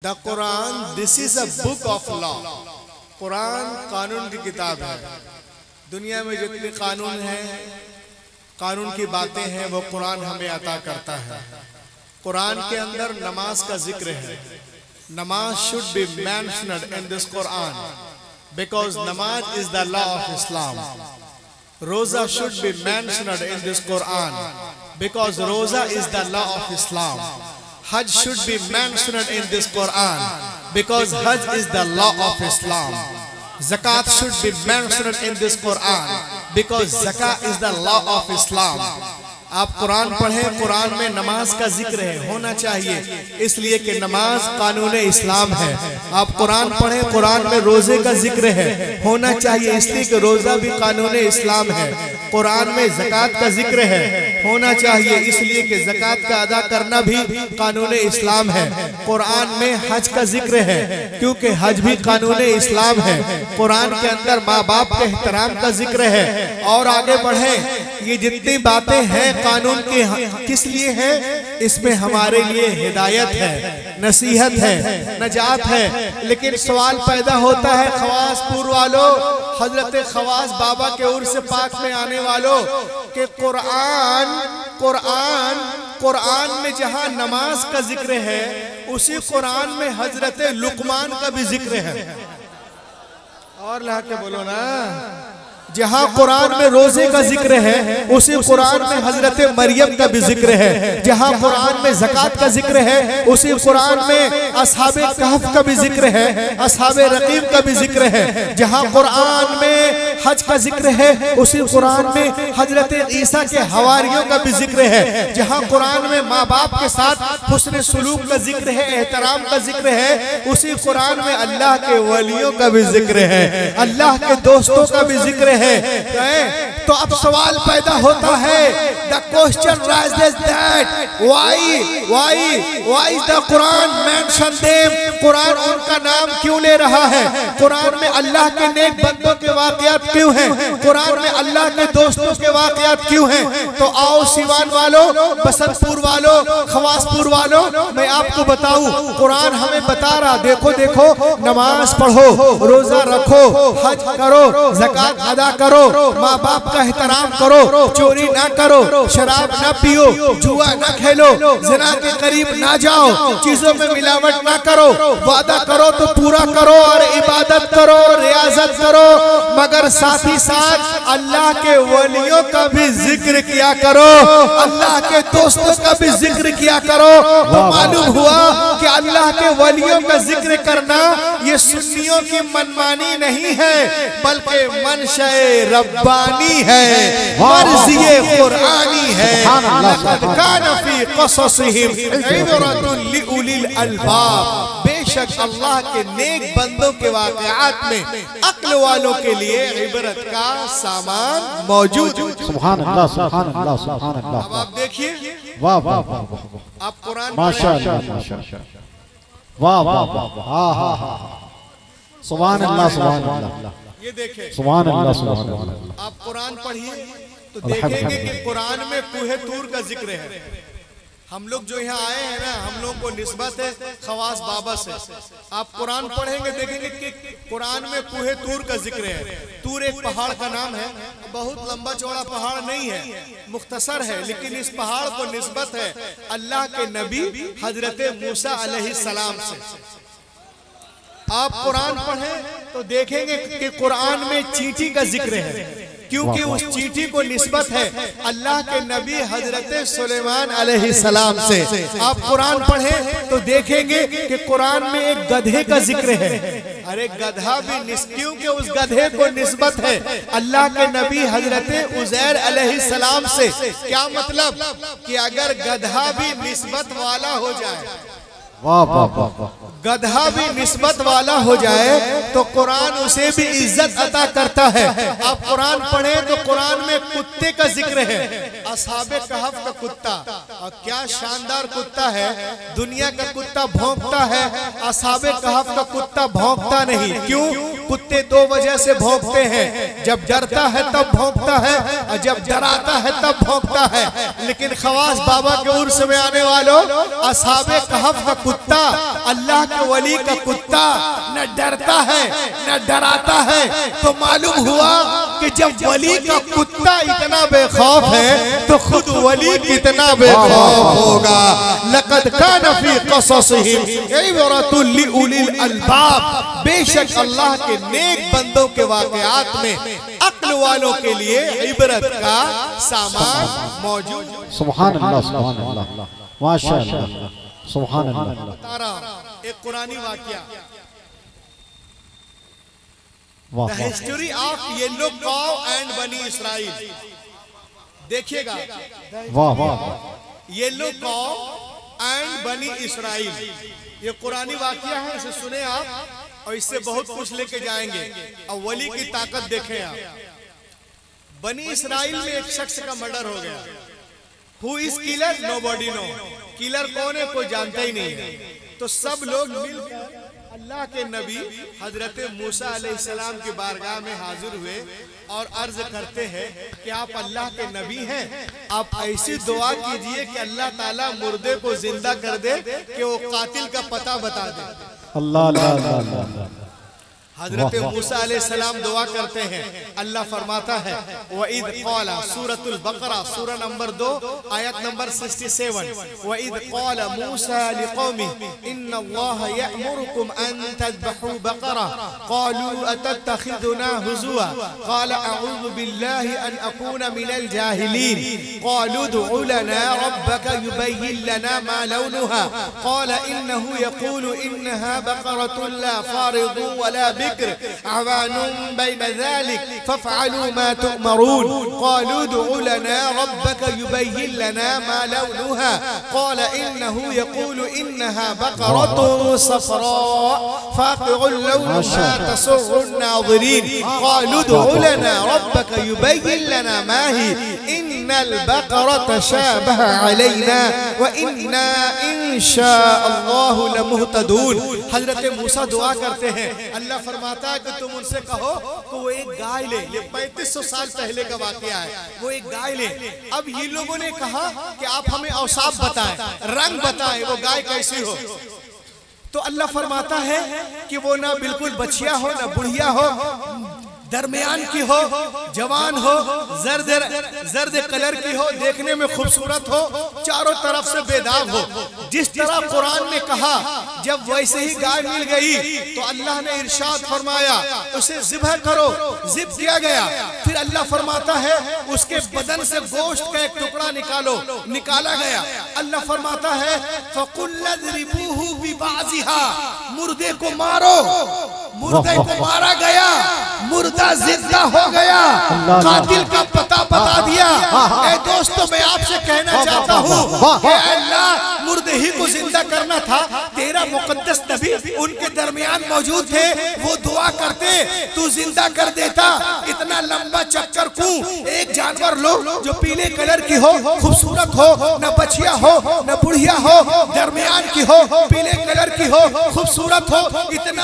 The Quran this is a book of law. Quran कानून की किताब है। दुनिया में जितने कानून हैं, कानून की बातें हैं, वो कुरान हमें अता करता है। कुरान के अंदर नमाज का जिक्र है। Namaz should be mentioned in this Quran because namaz is the law of Islam. Roza should be mentioned in this Quran because roza is the law of Islam. Hajj should be mentioned in this Quran because Hajj is the law of Islam. Zakat should be mentioned in this Quran because Zakat is the law of Islam. आप कुरान पढ़ें, कुरान में नमाज का जिक्र है, होना चाहिए, इसलिए कि नमाज कानून इस्लाम है। आप कुरान पढ़ें, कुरान में रोजे का जिक्र है, होना चाहिए, इसलिए कि रोजा भी कानून इस्लाम है। कुरान में ज़कात का जिक्र है, होना चाहिए, इसलिए कि ज़कात का अदा करना भी कानून इस्लाम है। कुरान में हज का जिक्र है क्योंकि हज भी कानून इस्लाम है। कुरान के अंदर माँ बाप के एहतराम का जिक्र है। और आगे बढ़े, ये जितनी बातें हैं कानून के किस लिए है? इसमें हमारे लिए हिदायत है, नसीहत है, नजात है। लेकिन सवाल पैदा होता है खवासपुर वालों, हजरत खवास बाबा के उर्स पाक में आने वालों, कि कुरान में जहां नमाज का जिक्र है, उसी कुरान में हजरत लुकमान का भी जिक्र है। और ला के बोलो ना, जहाँ कुरान में रोजे का जिक्र है, उसी कुरान में हजरत मरियम का भी जिक्र है। जहाँ कुरान में ज़कात का जिक्र है, उसी कुरान में असहाबे कहफ का भी जिक्र है, असहाबे रकीब का भी जिक्र है। जहाँ कुरान में हज का जिक्र है, उसी कुरान में हजरत ईसा के हवारियों का भी जिक्र है। जहाँ कुरान में माँ बाप के साथ हुस्न सुलूक का जिक्र है, एहतराम का जिक्र है, उसी कुरान में अल्लाह के वलियों का भी जिक्र है, अल्लाह के दोस्तों का भी जिक्र है। तो अब सवाल पैदा होता है, the question rises that why is the Quran mention them? Quran उनका नाम क्यों ले रहा है? कुरान में अल्लाह के नेक बंदों के वाकयात क्यों हैं? कुरान में अल्लाह के दोस्तों के वाकयात क्यों हैं? तो आओ सिवान वालों, बसंतपुर वालों, खवासपुर वालों, मैं आपको बताऊं, कुरान हमें बता रहा, देखो देखो, नमाज पढ़ो, रोजा रखो, हज करो, ज़कात अदा करो, माँ बाप का एहतराम करो, चोरी ना करो, शराब ना पियो, जुआ ना खेलो, ज़िना के करीब ना जाओ, चीजों में मिलावट ना करो, वादा करो तो पूरा करो, और इबादत करो, रियाजत करो, मगर साथ ही साथ अल्लाह के वलियों का भी जिक्र किया करो, अल्लाह के दोस्तों का भी जिक्र किया करो। तो मालूम हुआ कि अल्लाह के वलियों का जिक्र करना ये सुन्नियों की मनमानी नहीं है, बल्कि मनशए रब्बानी है, मर्ज़िए कुरानी है। लक़द कान फी क़ससिहिम इबरतुन लिउलिल अलबाब। बेशक अल्लाह के नेक बंदों के वाक़यात में अक्ल वालों के लिए इबरत का सामान मौजूद। सुभान अल्लाह, सुभान अल्लाह, सुभान अल्लाह। अब आप देखिए, वाह वाह वाह वाह, आप कुरान माशाअल्लाह माशाअल्लाह, वाह वाह वाह, हाँ हाँ हाँ, सुभान अल्लाह, सुभान अल्लाह, ये देखें, सुभान अल्लाह, सुभान अल्लाह। आप कुरान पढ़िए तो देखेंगे कि कुरान में कुहे तूर का जिक्र है। हम लोग जो यहाँ आए हैं ना, हम लोग को निस्बत है खवास बाबा से। आप कुरान पढ़ेंगे देखेंगे कि कुरान में कुहे तूर का जिक्र है। तूर एक पहाड़ का नाम है, बहुत लंबा चौड़ा पहाड़ नहीं है, मुख्तसर है, लेकिन इस पहाड़ को निस्बत है अल्लाह के नबी हजरत मूसा अलैहिस्सलाम से। आप कुरान पढ़ें तो देखेंगे कि कुरान में चींटी का जिक्र है, क्योंकि उस चींटी को निस्बत है अल्लाह के नबी हजरत सुलेमान अलैहिस्सलाम से। आप कुरान पढ़ें तो देखेंगे कि कुरान में एक गधे का जिक्र है। अरे गधा भी क्योंकि उस गधे को निस्बत है अल्लाह के नबी हजरत उज़ैर अलैहिस्सलाम से। क्या मतलब कि अगर गधा भी निस्बत वाला हो जाए, वाह वाह वाह, गधा भी निस्बत वाला हो जाए तो कुरान उसे भी इज्जत अता करता है। आप कुरान पढ़ें तो कुरान में कुत्ते का जिक्र है, असहाबे कहफ का कुत्ता, और क्या शानदार कुत्ता है। दुनिया का कुत्ता भौंकता है, असहाबे कहफ का कुत्ता भौंकता नहीं। क्यों? कुत्ते दो वजह से भौंकते हैं, जब डरता है तब भौंकता है, और जब डराता है तब भौंकता है। लेकिन खवास बाबा के उर्स में आने वालों, असहाबे कहफ का कुत्ता, अल्लाह के वली का कुत्ता न डरता है न डराता है। तो मालूम हुआ कि जब वली का कुत्ता इतना बेखौफ है तो खुद वली कितना बेखौफ होगा। लक़द कान फी क़ससिहिम इबरतुल लिउलिल अलबाब, बेशक अल्लाह के नेक बंदों के वाक़यात में अक्ल वालों के लिए इबरत का सामान मौजूद। सुभान अल्लाह, सुभान अल्लाह, माशाअल्लाह, सुभान अल्लाह। बता रहा एक कुरानी वाक़या, the history of yellow cow and बनी इसराइल। देखिएगा, वाह वाह, येलो काउ एंड बनी इसराइल, ये कुरानी वाक़या है, इसे सुने आप और इससे बहुत कुछ लेके जाएंगे। और वली की ताकत देखें आप। बनी इसराइल में एक शख्स का मर्डर हो गया। Who is killer? Nobody know. Killer कौन है कोई जानता ही नहीं है। तो सब लोग मिलकर अल्लाह के नबी हजरत मूसा अलैहिस्सलाम की बारगाह में हाजिर हुए और अर्ज करते हैं कि आप अल्लाह के नबी हैं, आप ऐसी दुआ कीजिए कि अल्लाह ताला मुर्दे को जिंदा कर दे, कि वो कातिल का पता बता दे। अल्लाह अल्लाह अल्लाह। हजरत मूसा अलैहिस्सलाम दुआ करते हैं, अल्लाह फरमाता है वइद क़ाला, सूरतुल बकरा सूरा नंबर 2 आयत नंबर 67, वइद क़ाला मूसा लिक़ौमी इन्नल्लाह यअमुरुकुम अन तज़बहू बकरा क़ालू अतत्तखिज़ुना हुज़ुवा क़ाल अऊज़ु बिल्लाहि अन अकूना मिनल जाहिलीन क़ालू उदउ लना रब्बका युबय्यिन लना मा लौनुहा क़ाल इन्नहु यक़ूलु इन्नहा बकरतुन ला फ़ारिदुन वला अवानुम बैन ज़ालिक फफ़अलू मा तुअमरून क़ालू उदउ लना रब्बका युबय्यिन लना मा लौनुहा क़ाल इन्नहु यक़ूलु इन्नहा बकरतुन सफ़रा फ़ाक़िउन लौनुहा तसुर्रुन नाज़िरीन क़ालू उदउ लना रब्बका युबय्यिन लना मा ही इन्नल बकरत शाबह अलैना व इन्ना इंशाअल्लाहु लमुहतदून। हज़रत मूसा दुआ करते हैं, अल्लाह फरमाता है कि तुम उनसे कहो कि वो एक गाय ले। ये 3500 साल पहले का वाकया है। वो एक गाय ले। अब ये लोगों ने कहा कि आप हमें औसाफ बताएं, रंग बताएं, वो गाय कैसी हो। तो अल्लाह फरमाता है कि वो ना बिल्कुल बछिया हो ना बुढ़िया हो, दरमियान की हो, जवान हो, जर्द कलर की हो, देखने में खूबसूरत हो, चारों तरफ से बेदाग हो। जिस तरह कुरान ने कहा, जब वैसे ही गाय मिल गई तो अल्लाह ने इरशाद फरमाया उसे ज़िब्ह करो। ज़िब्ह किया गया। फिर अल्लाह फरमाता है उसके बदन से गोश्त का एक टुकड़ा निकालो। निकाला गया। अल्लाह फरमाता है फ़कुल्लज़रिबूहु बिबाज़िहा, मुर्दे को मारो। मुर्दे को मारा गया, मुर्दा जिंदा हो गया, कातिल का पता बता दिया। ए दोस्तों, मैं आपसे कहना चाहता हूँ कि अल्लाह मुर्दे ही को जिंदा करना था। तेरा मुकद्दस नबी उनके दरमियान मौजूद थे, वो दुआ करते, तू जिंदा कर देता। इतना लंबा चक्कर क्यों? एक जानवर लो जो पीले कलर की हो, खूबसूरत हो, न बछिया हो न बुढ़िया हो, दरमियान की हो, पीले कलर की हो, खूबसूरत हो, इतना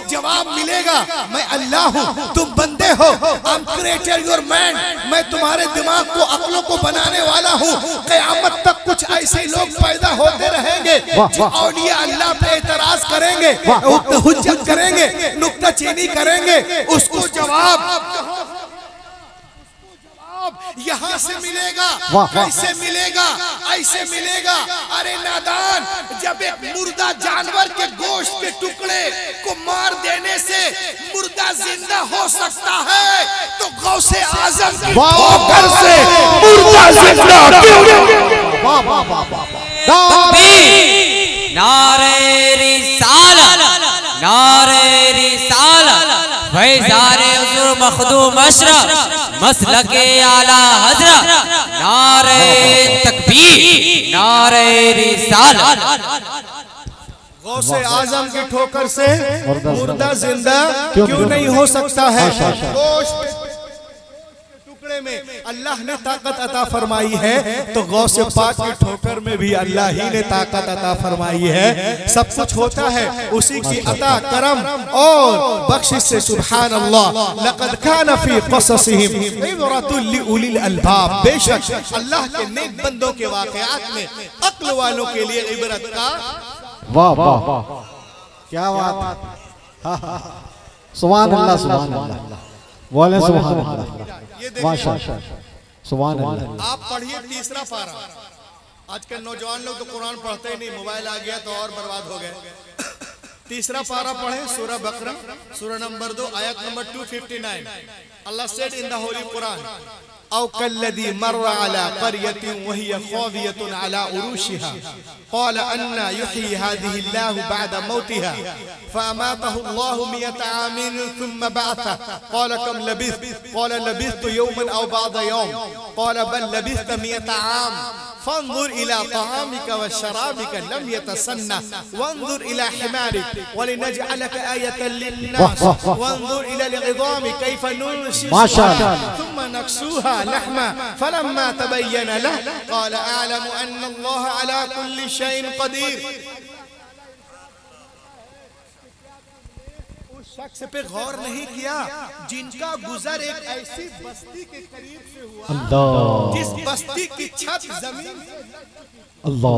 जवाब मिलेगा मैं अल्लाह हूँ, तुम बंदे हो। I am creator your man, मैं तुम्हारे दिमाग को, अक्लों को बनाने वाला हूँ। क़यामत तक कुछ ऐसे लोग पैदा होते रहेंगे जो औलिया अल्लाह पे एतराज करेंगे, हुज्जत करेंगे, नुक्ताचीनी करेंगे। उसको जवाब यहाँ से मिलेगा। कैसे मिलेगा? ऐसे मिलेगा। अरे नादान, जब एक मुर्दा जानवर के गोश्त के टुकड़े को मार देने से मुर्दा जिंदा हो सकता है, तो गौसे आजम की ठोकर से मुर्दा जिंदा क्यों? नारे रिसालत, नारे रिसालत, फैज़ारे हुज़ूर मखदूम अशरफ, मसलके आला हज़रत, नारे तकबीर, नारे रिसालत। गौसे आजम की ठोकर से मुर्दा जिंदा क्यों नहीं हो सकता है? गोश्त के टुकड़े टूटने में अल्लाह ने ताकत अता फरमाई है, तो गौसे पाक की ठोकर में भी अल्लाह ही ने ताकत अता फरमाई है। सब कुछ होता है उसी की अता करम और बख्शिश से। सुभान अल्लाह, लक़द कान फी क़ससिहिम इबरतुल लिउलिल अलबाब, बेशक अल्लाह के नेक बंदों के वाक़यात में अक्ल वालों के लिए इबरत का। वाह वाह, क्या बात। सुभान अल्लाह, सुभान अल्लाह, बोले सुभान अल्लाह, माशाअल्लाह, सुभान अल्लाह। आप पढ़िए तीसरा पारा। आजकल नौजवान लोग तो कुरान पढ़ते ही नहीं, मोबाइल आ गया तो और बर्बाद हो गए। तीसरा पारा पढ़े, सूरह बकरा, सूरह नंबर 2, आयत number 259। Allah said in the Holi Quran, औ कल्लदी मर्रा अला क़रयतिन वहिय ख़ावियतुन अला उरूशिहा क़ाल अन्ना युह्यी हाज़िहि अल्लाहु बअद मौतिहा फ़अमातहु अल्लाहु मियता आमिन थुम्मा बअसा क़ाल कम लबिस्त क़ाल लबिस्तु यौमन औ बअद यौम क़ाल बल लबिस्त मियता आम फंजुर इला तआमिका व शराबिका लम यतसन्ना वंजुर इला हिमारिक वलिनजअलक आयतन लिन्नास वंजुर इला अलइज़ामि कैफ़ नुनशिजुहा थुम्मा नक्सूहा लहमा फलम्मा तबय्यन लहु क़ाल अअलमु अन्ना अल्लाह अला कुल्लि शैइन क़दीर। शख्स पे गौर नहीं किया जिनका गुजर एक ऐसी बस्ती के करीब से हुआ जिस बस्ती की छत जमीन, अल्लाह,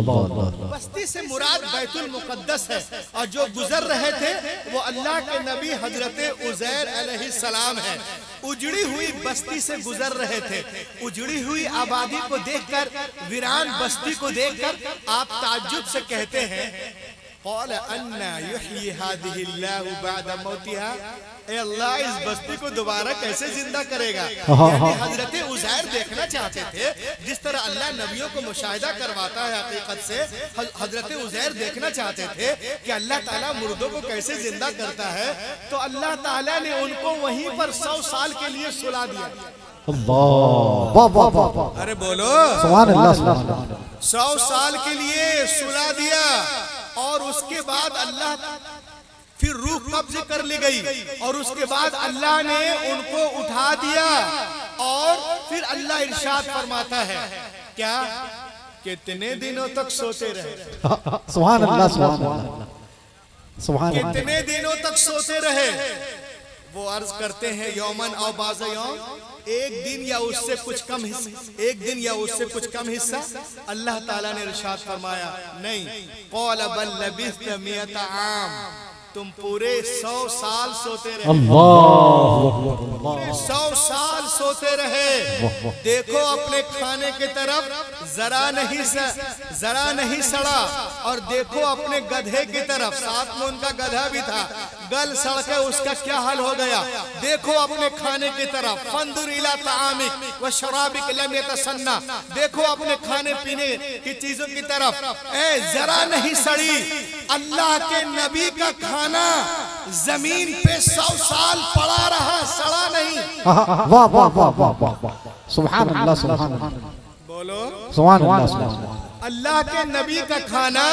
बस्ती से मुराद बैतुल मुक़द्दस है, और जो गुजर रहे थे वो अल्लाह के नबी हजरत उज़ैर अलैहिस्सलाम है। उजड़ी हुई बस्ती से गुजर रहे थे। उजड़ी हुई आबादी को देखकर, वीरान बस्ती को देखकर आप ताज्जुब से कहते हैं, क़ाल अन्ना युह्यी हाज़िहि अल्लाहु बअद मौतिहा, ए अल्लाह इस बस्ती को दोबारा कैसे जिंदा करेगा। यानी हजरत उज़ैर देखना चाहते थे, जिस तरह अल्लाह नबियों को मुशाहिदा करवाता है हकीकत से, हजरत उज़ैर देखना चाहते थे कि अल्लाह ताला मुर्दों को कैसे जिंदा करता है। तो अल्लाह ताला ने उनको वहीं पर 100 साल के लिए सुला दिया। अल्लाह, अरे बोलो सुभान अल्लाह, सुभान अल्लाह। 100 साल के लिए सुला दिया, और उसके बाद अल्लाह फिर रूह कब्ज़ कर ली गई, और उसके बाद अल्लाह ने उनको उठा दिया, और फिर अल्लाह इरशाद फरमाता है क्या, कितने दिनों तक सोते रहे। सुभान अल्लाह, सुभान अल्लाह, सुभान अल्लाह। कितने दिनों तक सोते रहे। वो अर्ज करते हैं यौमन औ बाज़ यौम, एक दिन या उससे कुछ कम हिस्सा, एक दिन या उससे कुछ कम हिस्सा। अल्लाह ताला ने इरशाद फरमाया नहीं, क़ाल बल लबिस्त मियता आम, तुम पूरे 100 साल सोते रहे। पूरे 100 साल सोते रहे। देखो अपने खाने की तरफ जरा नहीं सड़ा, और देखो अपने गधे की तरफ, साथ में उनका गधा भी था, गल सड़ के उसका क्या हाल हो गया। देखो अपने खाने की तरफ, फंदुर इला तआमिक व शराबिक लम यतसन्ना, देखो अपने खाने पीने की चीजों की तरफ, जरा नहीं सड़ी। अल्लाह के नबी का खाना जमीन पे 100 साल पड़ा रहा, सड़ा नहीं। वाह वाह वाह वाह वाह, सुभान अल्लाह, सुभान अल्लाह, बोलो सुभान अल्लाह, सुभान अल्लाह। अल्लाह के नबी का खाना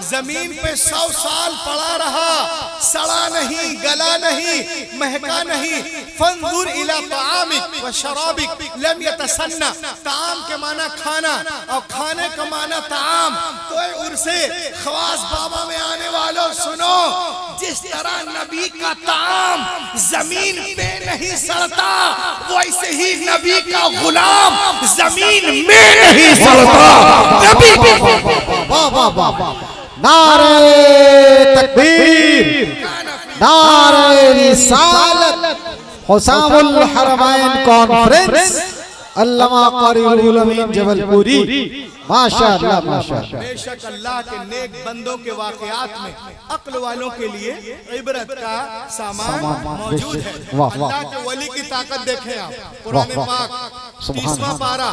जमीन पे 100 साल पड़ा रहा, सड़ा नहीं, गला नहीं, महका नहीं। फंजुर इला तआमिक व शराबिक लम यतसन्ना, ताम के माना खाना और खाने का माना ताम। तो उर्से खवास बाबा में आने वालों सुनो, जिस तरह नबी का ताम जमीन पे नहीं सड़ता, वैसे ही नबी का गुलाम जमीन में नहीं सड़ता। नबी वाह वाह वाह, नारे तकबीर, नारे रिसालत, हुसामुल हरमैन कॉन्फ्रेंस, अल्लामा क़ारिउल अमीन जबलपुरी, माशाअल्लाह माशाअल्लाह। बेशक अल्लाह के नेक बंदों के वाक़यात में अक्ल वालों के लिए इबरत का सामान मौजूद है। अल्लाह के वली की ताकत देखें आप। कुरान पाक 30वां पारा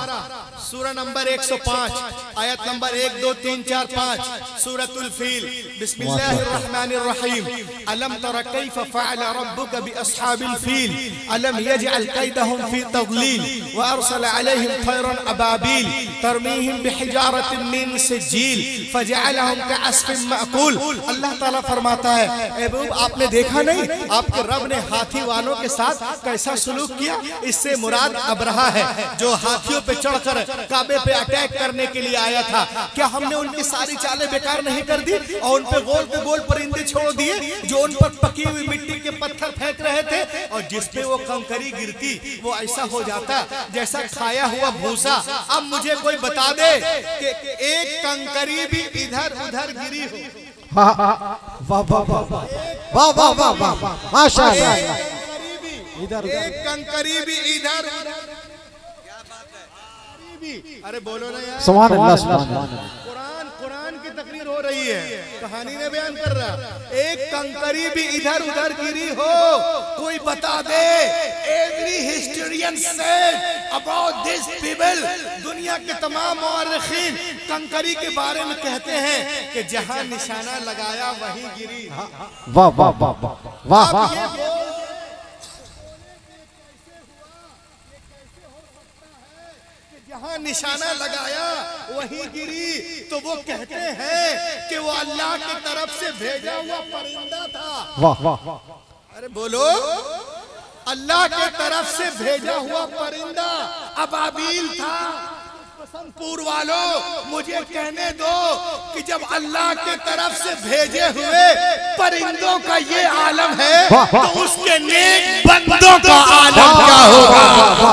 सूरा नंबर 105 आयत नंबर 1 2 3 4 5 सूरतुल फील। बिस्मिल्लाहिर्रहमानिर्रहीम। अलम तरा कैफ फ़अल रब्बुक बिअस्हाबिल फील अलम यजअल कैदहुम फी तज़लील व अरसल अलैहिम तयरन अबाबील तरमीहिम बिहिजारतिन मिन सिज्जील फजअलहुम कअस्फिन माकूल। अल्लाह ताला फरमाता है, ए महबूब आपने देखा नहीं आपके रब ने हाथी वालों के साथ कैसा सलूक किया। इससे मुराद अब्रहा है जो हाथियों पे चढ़कर काबे पे अटैक करने के लिए आया था। क्या हमने उनकी सारी चालें बेकार नहीं कर दी और उन पे गोल परिंदे छोड़ दिए जो उन पर पकी हुई मिट्टी के पत्थर फेंक रहे थे और जिस पे वो कंकरी गिरती वो ऐसा हो जाता जैसा खाया हुआ भूसा। अब मुझे कोई बता दे कि एक कंकरी भी इधर उधर गिरी हो। वाह वाह वाह वाह वाह वाह वाह माशाअल्लाह। इधर एक कंकरी भी इधर अरे बोलो ना यार। सुभान अल्लाह सुभान अल्लाह। कुरान की तकरीर हो रही है, कहानी ने बयान कर रहा। एक कंकरी भी इधर उधर गिरी हो कोई बता दे। Every historian said about this people. दुनिया के तमाम मुअर्रिखीन कंकरी के बारे में कहते हैं कि जहां निशाना लगाया वहीं गिरी। वाह वाह वाह वाह वाह। जहां निशाना लगाया वहीं गिरी तो वो कहते हैं कि वो अल्लाह की तरफ से भेजा हुआ परिंदा था। वाह वाह। अरे बोलो, अल्लाह की तरफ से भेजा हुआ परिंदा अबाबील था। पूर्व वालों मुझे कहने दो कि जब अल्लाह की तरफ से भेजे हुए परिंदों का ये आलम है तो उसके नेक बंदों का आलम क्या होगा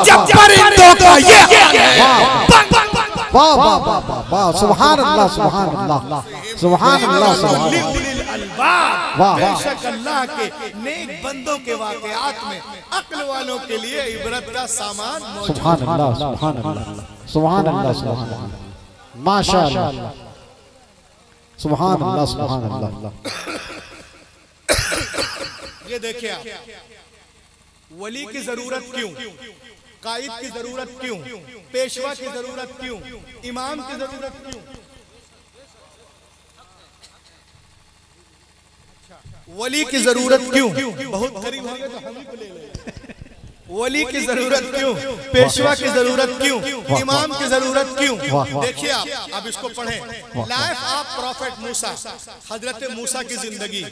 जब परिंदों का ये वाह वाह वाह वाह। सुभान अल्लाह सुभान अल्लाह सुभान अल्लाह सुभान अल्लाह। बेशक अल्लाह के नेक बंदों के वाकयात में अक्ल वालों के लिए इबरत का सामान मौजूद। सुभान अल्लाह सुभान अल्लाह सुभान अल्लाह सुभान अल्लाह माशाअल्लाह सुभान अल्लाह सुभान अल्लाह। ये देखिए आप, वली की जरूरत क्यों, कायद की जरूरत क्यों, पेशवा की जरूरत क्यों, इमाम की जरूरत क्यों? वली की जरूरत क्यों? बहुत करीब हो गए तो हम ही को ले लें। वली की जरूरत क्यों, पेशवा की जरूरत क्यों, इमाम की जरूरत क्यों? देखिए आप, अब इसको पढ़ें। लाइफ ऑफ प्रॉफेट मूसा, हजरत मूसा की जिंदगी,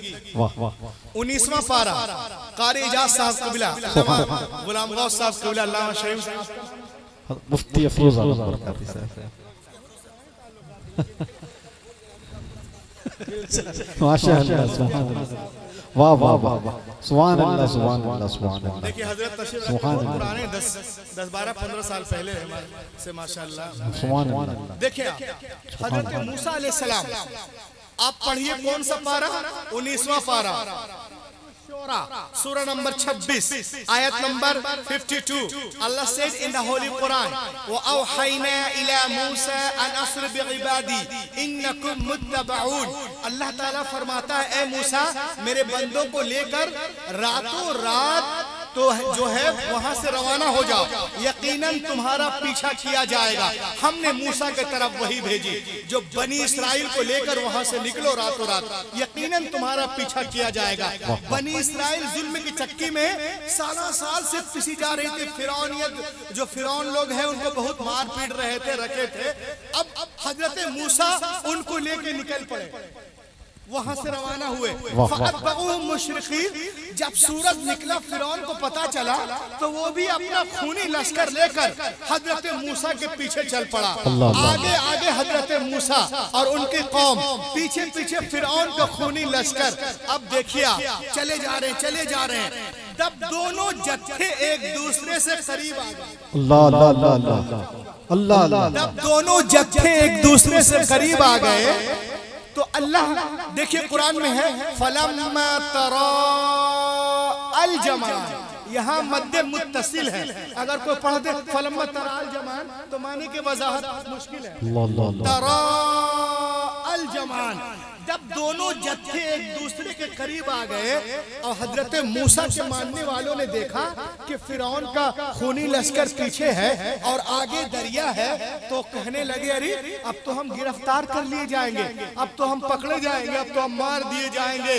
19वां पारा, कारी इजाज साहब कबिला, गुलाम गौस साहब कबिला, अल्लामा शरीफ मुफ्ती अफरोज आलम बरकाती साहब। माशाअल्लाह सुभान अल्लाह वाह वाह वाह वाह सुभान अल्लाह सुभान अल्लाह सुभान अल्लाह। देखिए हजरत तशरीफ पुराने 10-12-15 साल पहले से माशाअल्लाह सुभान अल्लाह। देखिए हजरत मूसा अलैहिस्सलाम, आप पढ़िए कौन सा पारा, 19वां पारा, सूरा नंबर 26 आयत number 52। Allah said in the Holi Quran, व औहैना इला मूसा अन अस्र बिइबादी इन्नकुम मुत्तबऊन। अल्लाह ताला फरमाता है, ए मूसा मेरे बंदों को लेकर रातों रात तो जो है वहां से रवाना हो जाओ, यकीनन तुम्हारा पीछा किया जाएगा। हमने मूसा के तरफ वही भेजी जो बनी इस्राइल को लेकर वहां से निकलो रातों रात, यकीनन तुम्हारा पीछा किया जाएगा। बनी इस्राइल जुल्म की चक्की में साल से पिसी जा रही थी। फिरौनियत जो फिरौन लोग हैं उनको बहुत मार पीट रहे थे, रखे थे। अब हजरत मूसा उनको लेके निकल पड़े, वहां से रवाना हुए। जब सूरज निकला फिरौन को पता चला तो वो भी अपना खूनी लश्कर लेकर हजरत मूसा के पीछे चल पड़ा। आगे आगे हजरत मूसा और उनकी कौम, पीछे पीछे फिरौन का खूनी लश्कर। अब देखिए चले जा रहे हैं। तब दोनों जत्थे एक दूसरे से करीब आ गए। अल्लाह अल्लाह अल्लाह अल्लाह अल्लाह। जब दोनों जत्थे एक दूसरे से करीब आ गए तो अल्लाह देखिए कुरान में है, फलम्मा तरा अल जमान, यहाँ मध्य मुत्तसिल है। अगर कोई पढ़ दे फलम्मा तरा अल जमान तो माने की वजाहत मुश्किल है। तरा अल जमान, जब दोनों जत्थे एक दूसरे के करीब आ गए और हजरत मूसा के मानने वालों ने देखा कि फिरौन का खूनी लश्कर पीछे है और आगे दरिया है, तो कहने लगे अरे अब तो हम गिरफ्तार कर लिए जाएंगे, अब तो हम पकड़े जाएंगे, अब तो हम मार दिए जाएंगे।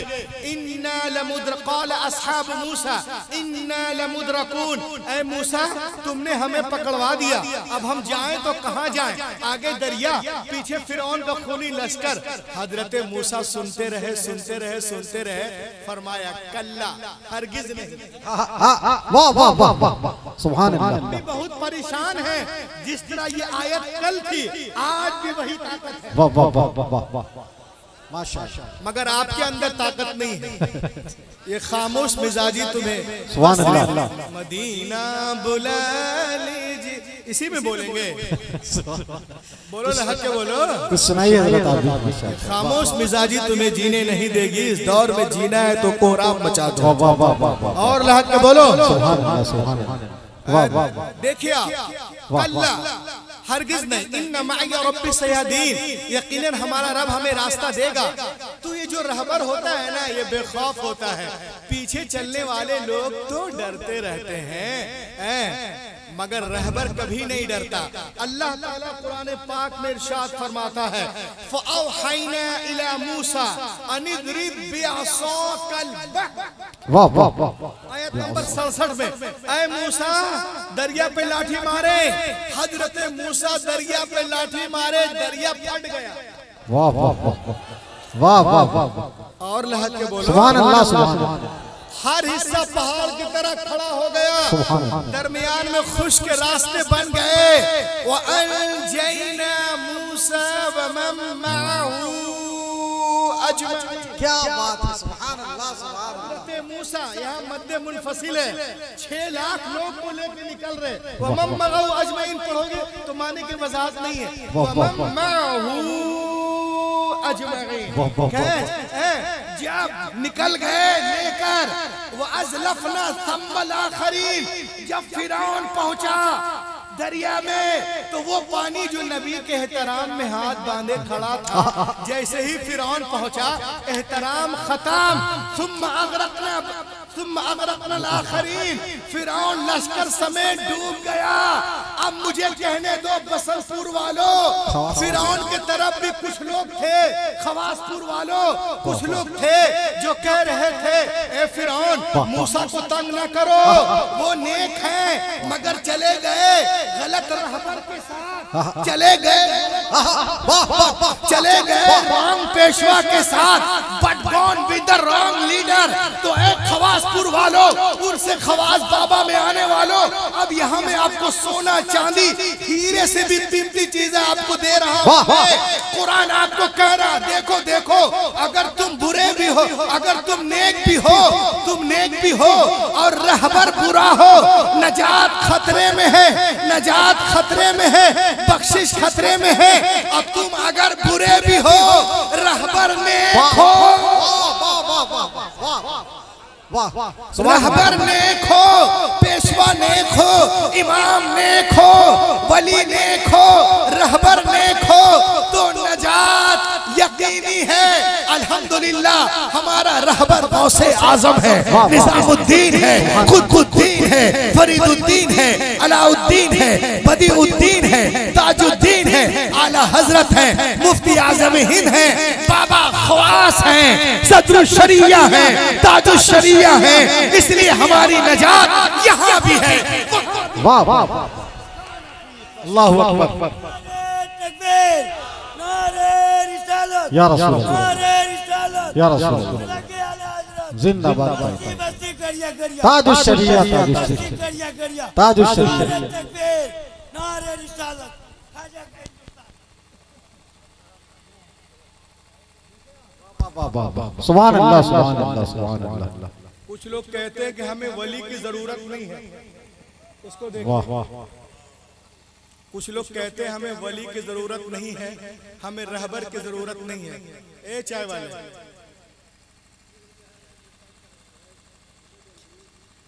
इन्ना लमुद्रकाल अस्हाब मूसा इन्ना लमुद्रकून, ऐ मूसा तुमने हमें पकड़वा दिया, अब हम जाएं तो कहां जाएं, आगे दरिया पीछे फिरौन का खूनी लश्कर। हजरत मूसा सुनते रहे सुनते रहे सुनते रहे, फरमाया कल्ला हरगिज नहीं। वाह वाह वाह वाह सुभान अल्लाह। बहुत परेशान है, जिस तरह ये आयत कल थी आज भी वही ताकत है। वाह वाह वाह वाह वाह माशाअल्लाह। मगर आपके अंदर ताकत नहीं है, ये खामोश मिजाजी तुम्हें सुभान अल्लाह। मदीना बुला लीजिए, इसी में बोलेंगे। बोलो लहक के बोलो, कुछ सुनाइए हजरत आप। खामोश मिजाजी तुम्हें जीने नहीं देगी, इस दौर में जीना है तो कोहराम मचा दो। वाह वाह वाह वाह और लहक के बोलो सुभान अल्लाह सुभान अल्लाह। वाह वाह वाह देखिए कल्ला हरगिज नहीं, इन्ना माई रब्बी सयादीन, यकीनन हमारा रब हमें रास्ता देगा। तो ये जो रहबर होता है ना, ये बेखौफ होता है, पीछे चलने वाले लोग तो डरते रहते हैं, मगर रहबर कभी नहीं डरता। अल्लाह ताला कुरान पाक में इरशाद फरमाता है फ़अवहैना इला मूसा अन इद्रिब बिअसाकल बहर, वाह वाह वाह। आयत नंबर 67 में, ऐ मूसा दरिया पे लाठी मारे। हजरत मूसा दरिया पे लाठी मारे, दरिया फट गया। वाह वाह वाह वाह वाह वाह। और लहक के बोलो सुभान अल्लाह सुभान अल्लाह। हर हिस्सा पहाड़ की तरह खड़ा हो गया, दरमियान में खुश्क रास्ते बन गए। व अंजैना मूसा व मन मअहू अजमईन। क्या बात है, सुभान अल्लाह सुभान अल्लाह। हज़रत मूसा यहाँ मध्य मुनफसिल है, 6 लाख लोग को लेकर निकल रहे। व मन मअहू अजमईन पढ़ोगे तो माने की वजाहत नहीं है। व मन मअहू जब निकल गए लेकर, वो अज़लफ़ना सम्मल आखरीन, जब फिरौन पहुंचा दरिया में तो वो पानी जो नबी के एहतराम में हाथ बांधे खड़ा था, जैसे ही फिरौन पहुंचा एहतराम खत्म। सुम्मा अग़रक़ना आखरीन, फिरौन लश्कर समेत डूब गया। अब मुझे कहने दो बसरपुर वालों, फिरौन के तरफ भी कुछ लोग थे, खवासपुर वालों कुछ लोग थे जो कह रहे थे ए फिरौन मूसा को तंग न करो, वो नेक हैं, मगर चले गए गलत रहबर के साथ, चले गए रॉन्ग पेशवा के साथ, but gone with the wrong leader. तो एक खवासपुर वालों, उनसे खवास बाबा में आने वालों, अब यहाँ में आपको सोना चांदी हीरे से भी कीमती चीजें आपको दे रहा हूँ। कुरान आपको कह रहा देखो देखो, अगर तुम बुरे भी हो, अगर तुम नेक भी हो और रहबर बुरा हो, नजात खतरे में है, नजात खतरे में है, बख्शिश खतरे में है। अब तुम अगर बुरे भी हो, रहबर नेक हो, रहबर नेक हो, पेशवा नेक हो, इमाम नेक हो, वली नेक हो, रहबर नेक हो, तो नजात यकीनी है। अल्हम्दुलिल्लाह हमारा रहबर गौसे आजम है, निजामुद्दीन है, कुतुबुद्दीन है, फरीदुद्दीन है, अलाउद्दीन है, बदीउद्दीन है, ताजुद्दीन है, आला हजरत है, मुफ्ती आजम हिंद है, बाबा ख्वास हैं, सदरुशरिया है, ताजुशरिया है, इसलिए हमारी नजात यहाँ भी है। वाह वाह अल्लाहु अकबर। या रसूल अल्लाह, या रसूल अल्लाह, जिंदाबाद। ताजुश शरिया, ताजुश शरिया। सुभान अल्लाह सुभान अल्लाह सुभान अल्लाह। कुछ लोग कहते हैं कि हमें वली की जरूरत नहीं है, इसको देखो। वाह वाह। कुछ लोग कहते हैं हमें वली की जरूरत नहीं है, हमें रहबर की जरूरत नहीं है। ए चाय वाले,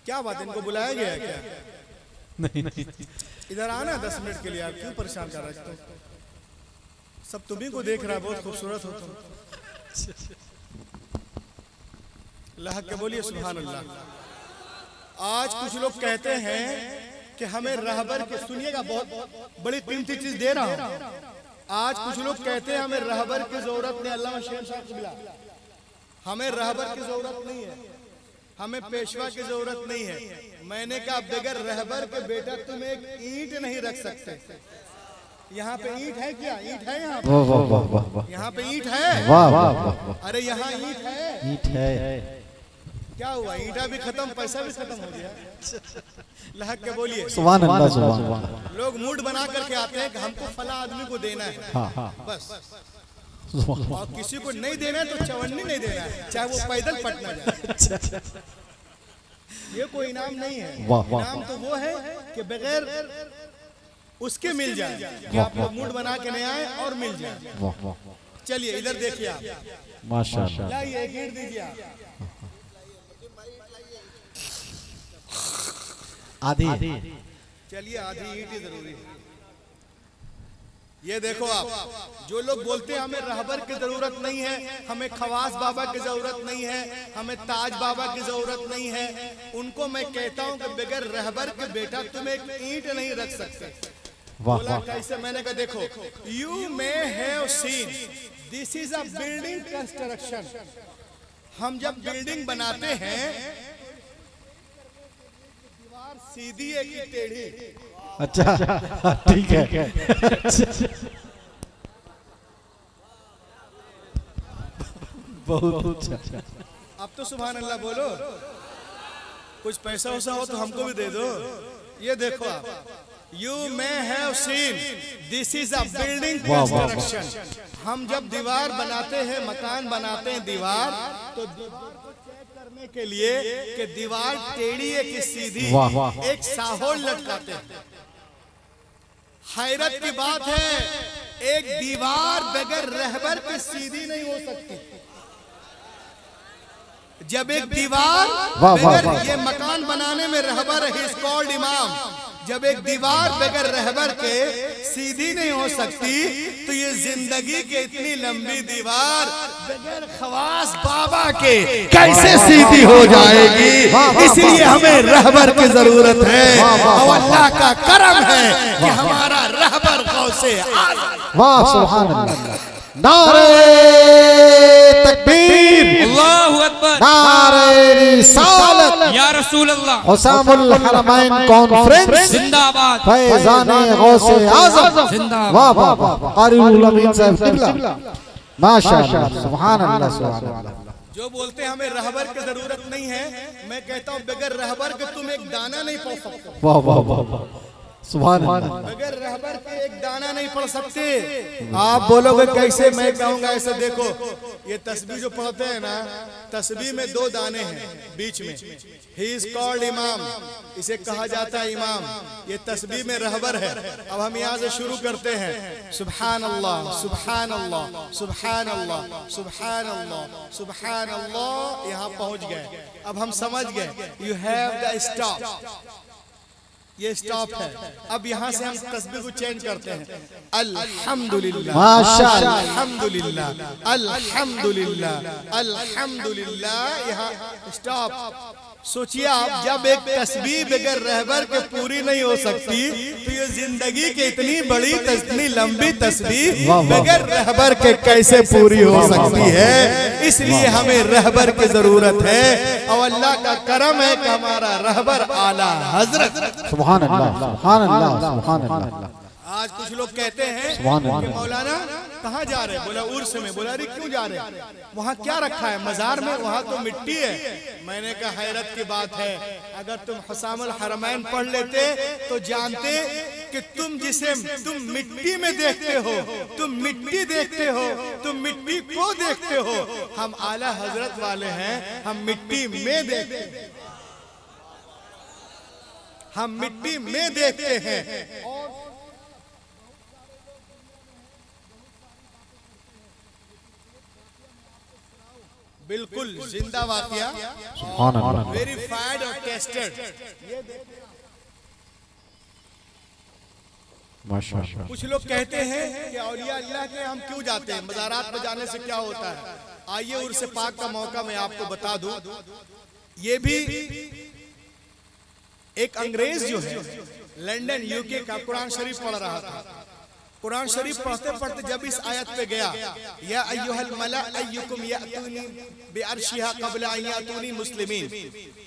क्या बात, इनको बुलाया गया है क्या? नहीं, इधर आना 10 मिनट के लिए। आप क्यों परेशान कर रहे हो? सब तुम्ही को देख रहा है, बहुत खूबसूरत हो तुम। अल्लाह के बोलिए सुभान अल्लाह। आज कुछ लोग कहते हैं कि हमें रहबर के, सुनिएगा बहुत बड़ी कीमती चीज दे रहा हूं। आज कुछ लोग कहते हैं हमें रहबर की जरूरत नहीं। अल्लाह शेर साहब को मिला, हमें रहबर की जरूरत नहीं है, हमें पेशवा की जरूरत नहीं है। मैंने कहा बगैर रहबर के बेटा तुम एक ईंट नहीं रख सकते। यहाँ पे ईंट है क्या? ईंट है यहाँ पे? यहाँ पे ईंट है? अरे यहाँ ईंट है, ईंट है। क्या हुआ? ईंटा भी खत्म, पैसा भी खत्म हो गया। लहक के बोलिए सुभान अल्लाह, सुभान अल्लाह। लोग मूड बना करके आते हैं कि हमको फला आदमी को देना है, बस। और किसी को नहीं देना है तो चवन्नी नहीं देना है, चाहे वो पैदल पटना जाए। ये कोई इनाम नहीं है। इनाम तो वो है कि बगैर उसके मिल जाए, कि आप लोग मूड बना के नहीं आए और मिल जाए। चलिए इधर देखिए आप, माशाअल्लाह। लाइए एक ईंट दीजिए आप। आधी चलिए आधी ईंट ही जरूरी है। ये देखो आप, जो लोग बोलते हैं हमें रहबर की जरूरत नहीं है, हमें खवास बाबा की जरूरत नहीं है, हमें ताज बाबा की जरूरत नहीं है, उनको मैं कहता हूं कि बगैर रहबर के बेटा तुम एक ईंट नहीं रख सकते। बोला कैसे? मैंने कहा देखो, you may have seen this is a building construction. हम जब बिल्डिंग बनाते हैं दीवार सीधी है कि टेढ़ी? अच्छा ठीक है। बहुत अच्छा। अब तो सुभान अल्लाह बोलो। कुछ पैसा वैसा हो तो हमको भी दे दो। ये देखो आप, you may have seen this is a building construction. हम जब दीवार बनाते हैं, मकान बनाते हैं दीवार, तो दीवार को चेक करने के लिए कि दीवार टेढ़ी है कि सीधी, एक साहोल लटकाते हैं। हैरत की बात है, एक दीवार बगैर रहबर के सीधी नहीं हो सकती। जब एक दीवार बगैर, ये मकान बनाने में रहबर है, ही इज कॉल्ड इमाम। जब एक दीवार बगैर रहबर के सीधी नहीं हो सकती, तो ये जिंदगी की इतनी लंबी दीवार बगैर खवास बाबा के कैसे सीधी हो जाएगी? इसलिए हमें रहबर की जरूरत है। और अल्लाह का करम है कि हमारा रहबर गौसे आज़म। वाह सुभान अल्लाह। नारे तकबीर, अल्लाहु अकबर, नारे रिसालत, या रसूल अल्लाह, हुसामुल हरमैन कॉन्फ्रेंस जिंदाबाद, फैजाने गौसे आज़म जिंदाबाद। वाह वाह वाह। क़ारिउल अमीन साहब किबला, माशाअल्लाह, सुभान अल्लाह, सुभान अल्लाह। जो बोलते हैं हमें रहबर की जरूरत नहीं है, मैं कहता हूँ बगैर रहबर के तुम एक दाना नहीं पढ़ सकते। वाह वाह वाह वाह, सुभान अल्लाह। बगैर रहबर के एक दाना नहीं पढ़ सकते। आप बोलोगे कैसे? मैं कहूंगा ऐसे देखो, ये तस्बीह जो पढ़ते हैं ना, तस्बीह में दो दाने हैं बीच में, ही इज कॉल्ड इमाम, इसे कहा जाता है इमाम। ये तस्बीह में रहबर है। अब हम यहाँ से शुरू करते हैं, सुभान अल्लाह, सुभान अल्लाह, सुभान अल्लाह, सुभान अल्लाह, सुभान अल्लाह, यहाँ पहुंच गए। अब हम समझ गए, यू हैव द स्टॉप, ये स्टॉप है। अब यहाँ से हम तस्बीह को चेंज करते हैं, अल्हम्दुलिल्लाह, माशाअल्लाह, अल्हम्दुलिल्लाह, अल्हम्दुलिल्लाह, अल्हम्दुलिल्लाह, यहाँ स्टॉप। सोचिए आप, जब एक तस्बीह बगैर रहबर के पूरी नहीं हो सकती, तो ये जिंदगी की इतनी बड़ी, इतनी लंबी तस्बीह बगैर रहबर के कैसे पूरी हो सकती है? इसलिए हमें रहबर की जरूरत है। और अल्लाह का करम है कि हमारा रहबर आला हजरत। सुभान अल्लाह, सुभान अल्लाह, सुभान अल्लाह। आज कुछ लोग कहते हैं कि मौलाना कहाँ जा रहे हैं? बोला उर्स में। बोला अरे क्यों जा रहे हैं? वहाँ क्या रखा है मजार में? वहाँ तो मिट्टी है। मैंने कहा हैरत की बात है, अगर तुम हुसामुल हरमैन पढ़ लेते तो जानते कि तुम जिसे तुम मिट्टी में देखते हो, तुम मिट्टी देखते हो, तुम मिट्टी को देखते हो। हम आला हजरत वाले हैं, हम मिट्टी में देखते हैं, हम मिट्टी में देखते हैं। बिल्कुल जिंदा वाक़िया, सुभान अल्लाह, वेरीफाइड और टेस्टेड। माशाअल्लाह। कुछ लोग कहते हैं कि औलिया अल्लाह के हम क्यों जाते हैं? मज़ारात पे जाने से क्या होता है? आइए उर्स पाक का मौका मैं आपको बता दूं, ये भी एक अंग्रेज जो है लंदन यूके का कुरान शरीफ पढ़ रहा था। कुरान शरीफ पढ़ते पढ़ते जब इस आयत पे गया, या अय्युहल मला अय्युकुम यातूनी बिअर्शिहा क़ब्ल अन यातूनी मुस्लिमीन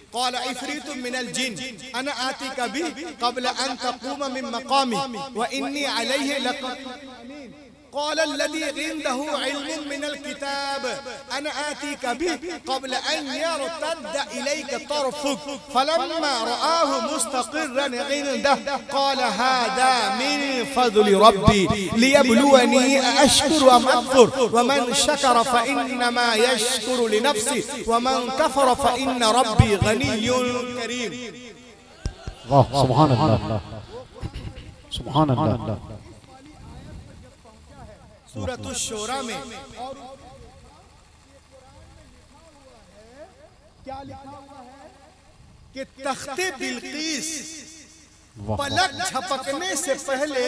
क़ाल इफ़रीतुम मिनल जिन अना आतिका बि क़ब्ल अन तक़ूम मिन मक़ामी व इन्नी अलैहि लक़वीन क़ाल अल्लज़ी इंदहु इल्मुम मिनल किताब अना आतिका बि क़ब्ल अन यरतद्द इलैका तरफ़ुक फलम्मा रआहु मुस्तक़िर्रन इंदहु क़ाल हाज़ा मिन फ़ज़्लि रब्बी लियब्लुवनी अशकुरु अम अकफुर वमन शकर फ़इन्नमा यशकुरु लिनफ्सिही वमन कफ़र फ़इन्न रब्बी गनिय्युन करीम। वाह, सुभान अल्लाह, सुभान अल्लाह। सूरतुश शूरा में क्या लिखा हुआ है कि तख्ते बिल्कीस पलक झपकने से पहले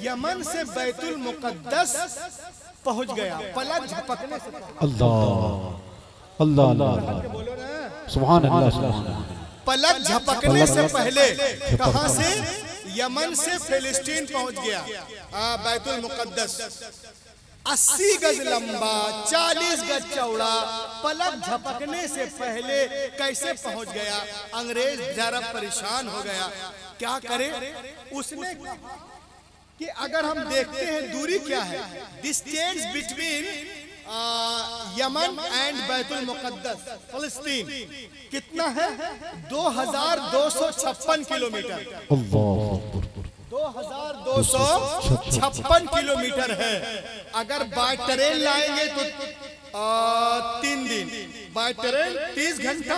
यमन से बैतुल मुकद्दस पहुंच गया। पलक झपकने से अल्लाह अल्लाह अल्लाह, बोलो ना, सुभान अल्लाह, सुभान अल्लाह। पलक झपकने से पहले कहां से? यमन से फिलिस्तीन पहुंच गया बैतुल मुकद्दस। 80 गज लंबा, 40 गज चौड़ा, पलक झपकने से पहले कैसे पहुंच गया? अंग्रेज जरा परेशान हो गया, क्या करे? उसने कि अगर हम देखते हैं दूरी क्या है, डिस्टेंस बिटवीन यमन एंड बैतुल मुकद्दस फिलिस्तीन कितना है? 2256 किलोमीटर। 2256 किलोमीटर है। अगर बाय ट्रेन लाएंगे तो 3 दिन, बाय ट्रेन 30 घंटा,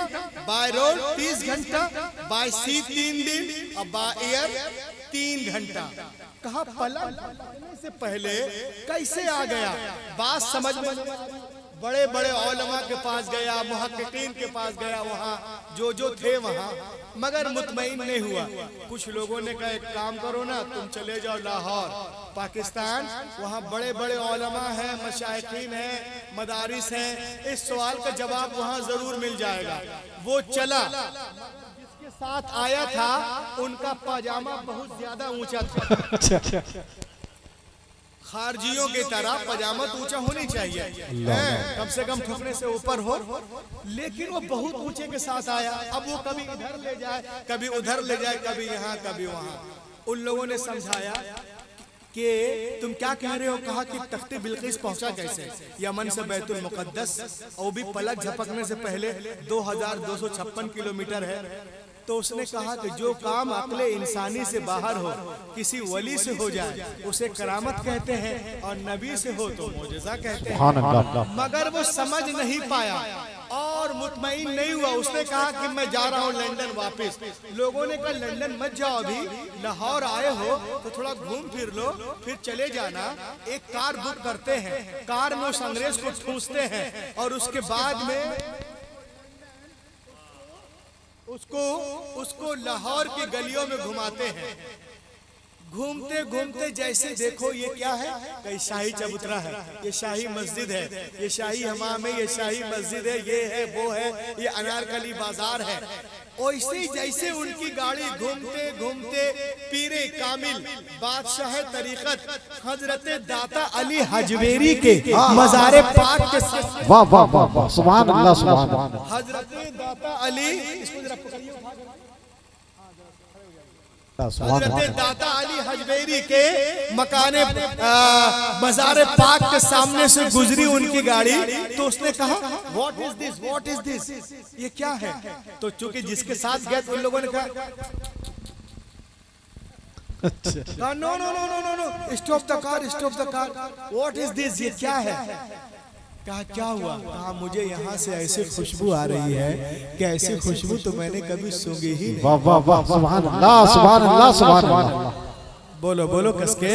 बाय रोड 30 घंटा, बाय सी 3 दिन और बाय एयर 3 घंटा। कहा पलक से पहले कैसे आ गया? बात समझ में। बड़े बड़े औलमा के पास गया, मुहक्किकीन के पास गया, वहाँ जो थे वहाँ, मगर मुतमईन नहीं हुआ। कुछ लोगों ने कहा एक काम करो ना, तुम चले जाओ लाहौर पाकिस्तान, वहाँ बड़े बड़े औलमा हैं, मशाइखीन हैं, मदारिस हैं, इस सवाल का जवाब वहाँ जरूर मिल जाएगा। वो चला, जिसके साथ आया था उनका पाजामा बहुत ज्यादा ऊंचा था। खारजियों की तरह पजामा तो ऊंचा होनी चाहिए, कम से कम ठुकने से ऊपर हो, लेकिन वो बहुत ऊंचे के साथ आया। अब वो कभी इधर ले जाए, कभी उधर ले जाए, कभी यहाँ कभी वहाँ। उन लोगों ने समझाया कि तुम क्या कह रहे हो? कहा कि तख्ते बिल्कीस पहुंचा कैसे यमन से बैतुल मुकद्दस, और भी पलक झपकने से पहले 2256 किलोमीटर है। तो उसने कहा कि जो काम अक्ले इंसानी से बाहर हो, किसी वली से हो जाए उसे करामत कहते हैं, और नबी से हो तो मोजज़ा कहते हैं। मगर वो समझ नहीं पाया और मुतमईन नहीं हुआ। उसने कहा कि मैं जा रहा हूँ लंदन वापस। लोगों ने कहा लंदन मत जाओ, अभी लाहौर आए हो तो थोड़ा घूम फिर लो, फिर चले जाना। एक कार बुक करते हैं, कार में उस अंग्रेज को ठूंसते हैं और उसके बाद में उसको लाहौर की गलियों में घुमाते हैं। घूमते घूमते जैसे देखो ये क्या है, कहीं शाही चबूतरा है, ये शाही मस्जिद है, ये शाही हमाम है, ये शाही मस्जिद है, ये है वो है, ये अनारकली बाजार है। वैसे जैसे उनकी गाड़ी घूमते घूमते पीरे कामिल बादशाह तरीकत हजरत दाता अली हजवेरी के मज़ारे पाक के साथ, वाह वाह वाह वाह, सुभान अल्लाह, सुभान अल्लाह। हजरत दाता अली, हजरत दाता अली हजवेरी के मकाने मज़ारे पाक के सामने से गुजरी उनकी गाड़ी, तो उसने कहा what is this, what is this, ये क्या है? तो चूंकि जिसके साथ गए तो उन लोगों ने कहा no no no no no no, stop the car, stop the car, what is this, ये क्या है? कहा क्या हुआ? कहा मुझे यहाँ से ऐसी खुशबू आ रही है कि ऐसी खुशबू तो मैंने कभी सूंघी ही नहीं। वाह वाह वाह, सुभान अल्लाह, सुभान अल्लाह, सुभान अल्लाह। बोलो बोलो कसके,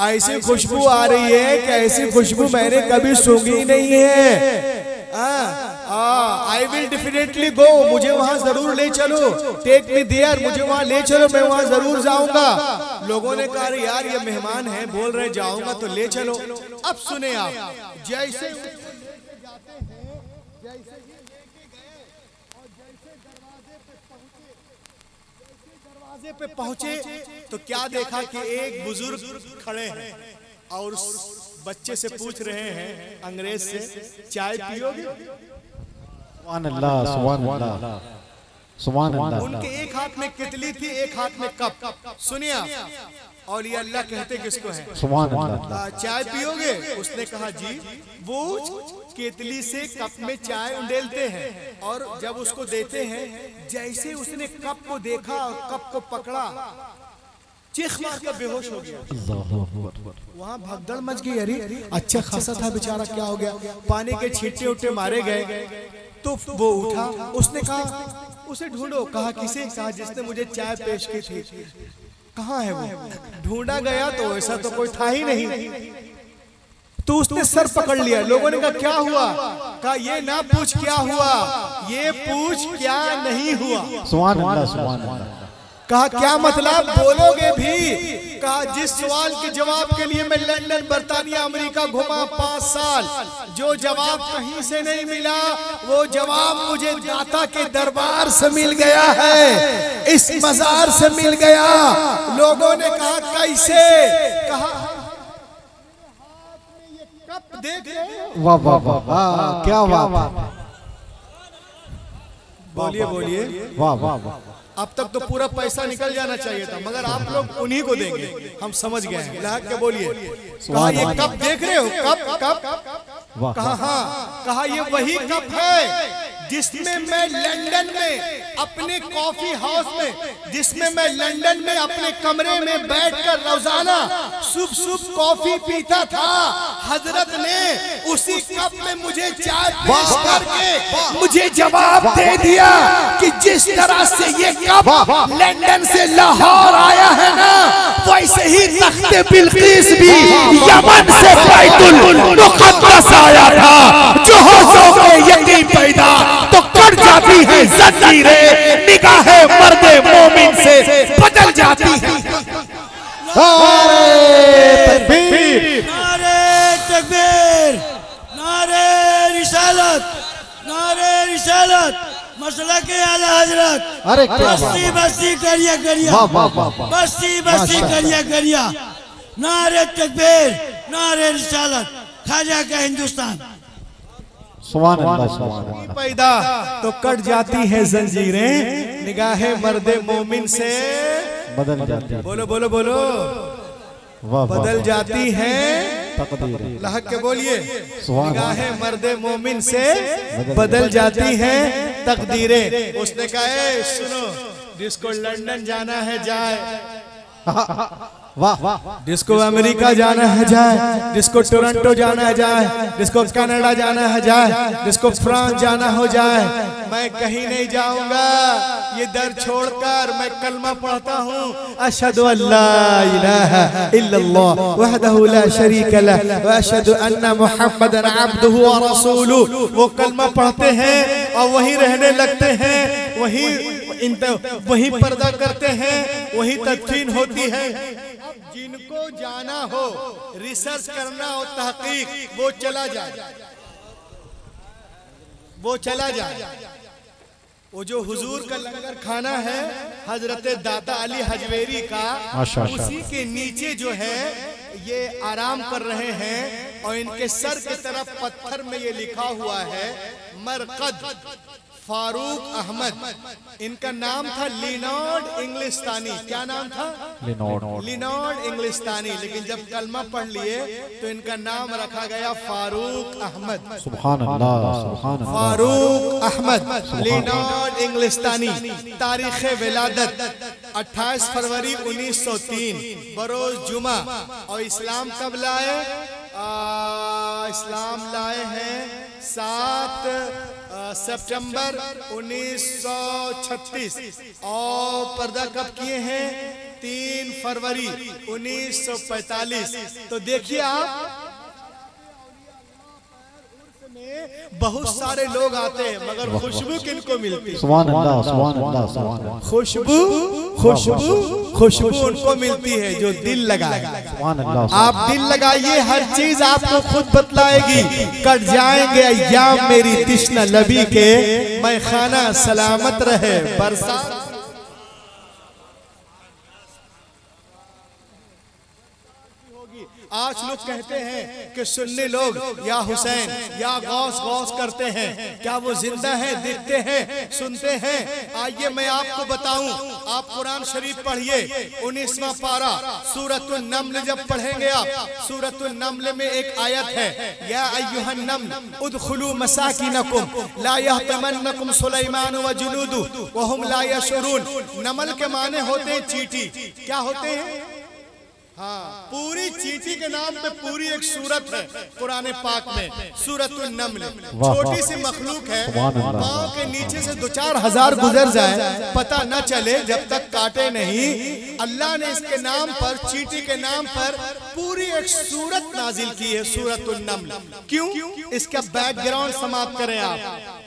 ऐसी खुशबू आ रही है कि ऐसी खुशबू मैंने कभी सूंघी नहीं है। आई विल डेफिनेटली गो, मुझे वहाँ जरूर ले चलो, टेक मी देयर, मुझे वहाँ ले चलो, मैं वहाँ जरूर जाऊंगा। लोगों ने कहा यार ये मेहमान है, बोल रहे जाऊंगा तो ले चलो। अब सुने आप, जैसे जैसे ही लेके गए और जैसे दरवाजे पे पहुंचे तो क्या देखा कि एक बुजुर्ग खड़े हैं और उस बच्चे से पूछ रहे हैं अंग्रेज से, चाय पियोगे? सुभान अल्लाह, सुभान अल्लाह, सुभान अल्लाह। उनके एक हाथ में केतली थी, एक हाथ में कप। सुनिए और ये अल्लाह कहते किसको है? सुभान अल्लाह। चाय पियोगे? उसने कहा जी। वो केतली से कप में चाय उंडेलते हैं और जब उसको देते हैं, जैसे उसने कप को देखा और कप को पकड़ा, चीख मार कर बेहोश हो गया। वहाँ भगदड़ मच गई। अरे अच्छा खासा था बेचारा, क्या हो गया? पानी के छींटे उठे मारे गए तो वो उठा। उसने कहा उसे ढूंढो। कहा किसे? कहा जिसने मुझे चाय पेश की थी। कहाँ है वो? ढूंढा गया तो ऐसा तो कोई था ही नहीं। तो उसने सर पकड़ लिया। लोगों ने कहा क्या हुआ? कहा ये ना पूछ क्या हुआ, ये पूछ क्या नहीं हुआ। सुभान अल्लाह, सुभान अल्लाह। कहा क्या मतलब, बोलोगे भी? कहा जिस सवाल के जवाब के लिए मैं लंदन, बर्तानिया, अमेरिका घुमा 5 साल, जो जवाब कहीं से नहीं मिला, वो जवाब मुझे दाता के दरबार से मिल गया है, इस मजार से मिल गया। लोगों ने कहा कैसे? कहा कप देख रहे? वाह वाह वाह वाह, क्या बात है। बोलिए बोलिए। वाह वाह वाह। अब तक तो पूरा पैसा निकल जाना चाहिए था, मगर आप लोग उन्हीं को देंगे, हम समझ गए हैं। लहक के बोलिए। कहा ये कप देख रहे हो? Cup cup. कहा हाँ। कहा ये वही कप है जिसमें मैं लंदन में अपने कॉफी हाउस में, जिसमें मैं लंदन में अपने कमरे में बैठकर रोजाना सुबह कॉफी पीता था। हजरत ने उसी कप में मुझे चाय पेश करके मुझे जवाब दे दिया कि जिस तरह से ये कप लंदन से लाहौर आया है ना, वैसे ही तख्ते बिल्किस भी यमन से बैतुल मुक़द्दस आया था। जो होशों में यकीन पैदा तो कट जाती है जंजीरें, निगाहें मर्दे मोमिन से बदल जाती है। नारे तकबीर, नारे तकबीर, नारे रिसालत, नारे रिसालत, मसला के आला हजरत। अरे क्या बात। बस्ती बस्ती करिया करिया, वाह वाह वाह वाह। बस्ती बस्ती करिया करिया। नारे तकबीर, नारे रिसालत, खाजा का हिंदुस्तान। सुभान अल्लाह, सुभान अल्लाह। पैदा तो कट जाती है जंजीरें, निगाहें मर्दे मोमिन से बदल जाती है। बोलो बोलो बोलो। वाह बदल जाती है तकदीर। लहक के बोलिए। सुभान निगाहें मर्दे मोमिन से बदल जाती हैं तकदीरें। उसने कहा ए सुनो, जिसको लंदन जाना है जाए, वाह वाह। जिसको अमेरिका जाना है जाए, जिसको टोरंटो जाना है जाए, जिसको कनाडा जाना है जाए, जिसको फ्रांस जाना हो जाए। मैं कहीं नहीं जाऊंगा ये दर छोड़कर। मैं कलमा पढ़ता हूँ, अशहदु अल्ला इलाहा इल्लल्लाह वहदहु ला शरीक लह व अशहदु अन्ना मुहम्मदन अब्दुहु व रसूलुहु। वो कलमा पढ़ते हैं और वहीं रहने लगते हैं, वहीं पर्दा करते हैं, वहीं तदफीन होती है। जिनको जाना हो, रिसर्च करना हो, तहकीक, वो चला जाए, वो चला जाए। वो जो हुजूर का लंगर खाना है हजरत दाता अली हजवेरी का, उसी के नीचे जो है ये आराम कर रहे हैं और इनके सर की तरफ पत्थर में ये लिखा हुआ है मरकद फारूक अहमद। इनका नाम था लिनॉर्ड इंग्लिस्तानी। क्या नाम था? लिनॉर्ड इंग्लिस्तानी। लेकिन जब कलमा पढ़ लिए तो इनका नाम रखा गया फारूक अहमद। सुभान अल्लाह, सुभान अल्लाह। फारूक अहमद लिनॉर्ड इंग्लिस्तानी। तारीख विलादत 28 फरवरी 1903 बरोज जुमा। और इस्लाम कब लाए? इस्लाम लाए हैं 7 सितंबर 1936 और पर्दा कब किए हैं? 3 फरवरी 1945। तो देखिए आप बहुत सारे लोग आते हैं मगर खुशबू किनको मिलती है? सुभान अल्लाह, सुभान अल्लाह, सुभान अल्लाह। खुशबू खुशबू खुशबू उनको मिलती है जो दिल लगाए। सुभान अल्लाह। आप दिल लगाइए, हर चीज आपको खुद बतलाएगी। कट जाएंगे अय्याम मेरी तिश्ना लबी के, मैं खाना सलामत रहे बरसात। आज लोग कहते हैं कि सुन्नी लोग या हुसैन या गौस गौस करते हैं, क्या वो जिंदा हैं, दिखते हैं, सुनते हैं? आइए मैं आपको बताऊं, आप कुरान शरीफ पढ़िए 19वां पारा सूरतुन नम्ल जब पढ़ेंगे आप, सूरतुन नम्ल में एक आयत है, या अय्युहन नम्ल उदखुलू मसाकिनकुम ला यहतमन्नकुम सुलैमान व जुनूदु व हुम ला यशउरून। नमल के माने होते हैं चींटी। क्या होते हैं? हाँ, पूरी चींटी के नाम पे पूरी एक सूरत है कुरान पाक में, सूरतुन नम्ल। छोटी सी मखलूक है, पाँव के नीचे से 2-4 हजार गुजर जाए पता न चले जब तक काटे नहीं। अल्लाह ने इसके नाम पर, चींटी के नाम पर पूरी एक सूरत नाजिल की है, सूरतुन नम्ल। क्यों? इसका बैकग्राउंड समाप्त करें आप।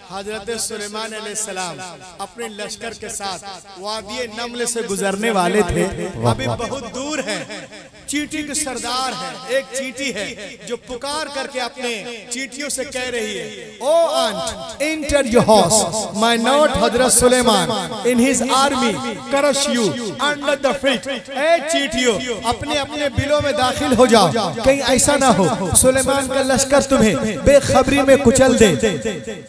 हजरत सुलेमान अलैहिस्सलाम अपने लश्कर के साथ वादी नम्ल से गुजरने वाले थे। अभी बहुत दूर है, चींटी के सरदार है, एक चींटी है जो पुकार करके अपने चींटियों से कह रही है, o ant enter your house, my not Hazrat Suleman in his army crush you under the feet. ए चींटियों, अपने अपने बिलों में दाखिल हो जाओ, कहीं ऐसा ना हो सुलेमान का लश्कर तुम्हें बेखबरी में कुचल दे।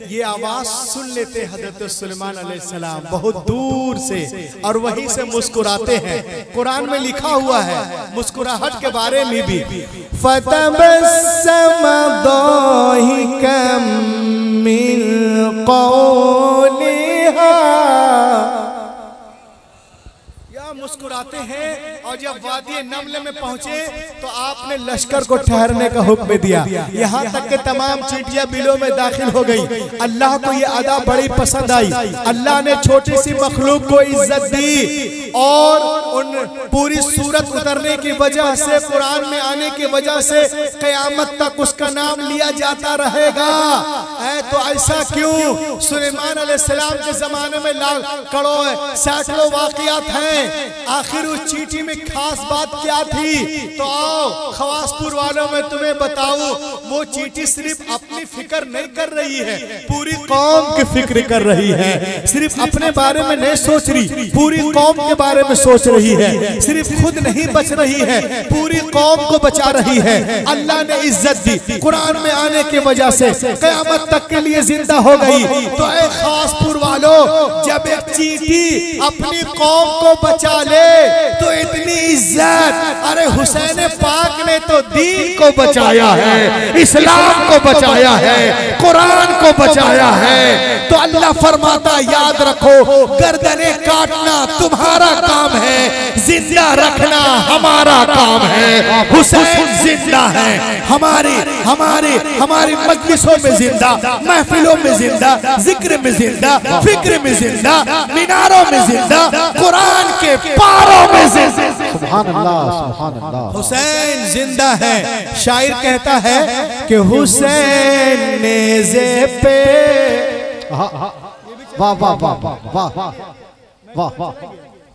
ये आवाज सुन लेते हजरत सुलेमान अलैहिस्सलाम बहुत दूर से, और वहीं से मुस्कुराते हैं। कुरान में लिखा हुआ है मुस्कुराहट के बारे में भी, फतबस्सम दाहिकम मिन कौलिहा, मुस्कुराते हैं। और जब वादी नम्ल में पहुंचे तो आपने लश्कर को ठहरने का हुक्म दिया, यहाँ तक के तमाम चींटियां बिलों में दाखिल हो गई। अल्लाह को ये अदा बड़ी पसंद आई। अल्लाह ने छोटी सी मखलूक को इज्जत दी, और उन पूरी सूरत उतरने की वजह से, कुरान में आने की वजह से कयामत तक उसका नाम लिया जाता रहेगा। तो ऐसा क्यों? सुलेमान अलैहिस्सलाम के जमाने में करोड़ों सैकड़ों वाकयात हैं, आखिर उस चींटी में खास बात क्या थी? तो आओ खवासपुर वालों में तुम्हें बताऊं, वो चींटी सिर्फ अपनी फिक्र नहीं कर रही है, पूरी कौम की फिक्र कर रही है। सिर्फ अपने बारे में नहीं सोच रही, पूरी कौम के बारे में सोच रही है। सिर्फ खुद नहीं बच रही है, पूरी कौम को बचा रही है। अल्लाह ने इज्जत दी, कुरान में आने की वजह से कयामत तक के लिए जिंदा हो गई। तो ऐ खवासपुर वालों, जब एक चींटी अपनी कौम को बचा ले तो इतनी इज्जत, अरे हुसैन पाक ने तो दीन को बचाया है, इस्लाम को बचाया है, कुरान को बचाया है। तो अल्लाह फरमाता, याद रखो, गर्दने काटना तुम्हारा काम है, जिंदा रखना हमारा काम है। हुसैन जिंदा है, हमारी मजलिसों में जिंदा, महफिलों में जिंदा, जिक्र में जिंदा, फिक्र में जिंदा, मीनारों में जिंदा, कुरान के पारों में जिंदा। सुभान अल्लाह, सुभान अल्लाह। हुसैन जिंदा है। शायर कहता है कि हुसैन नेज़े पे, वाह वाह वाह वाह वाह वाह,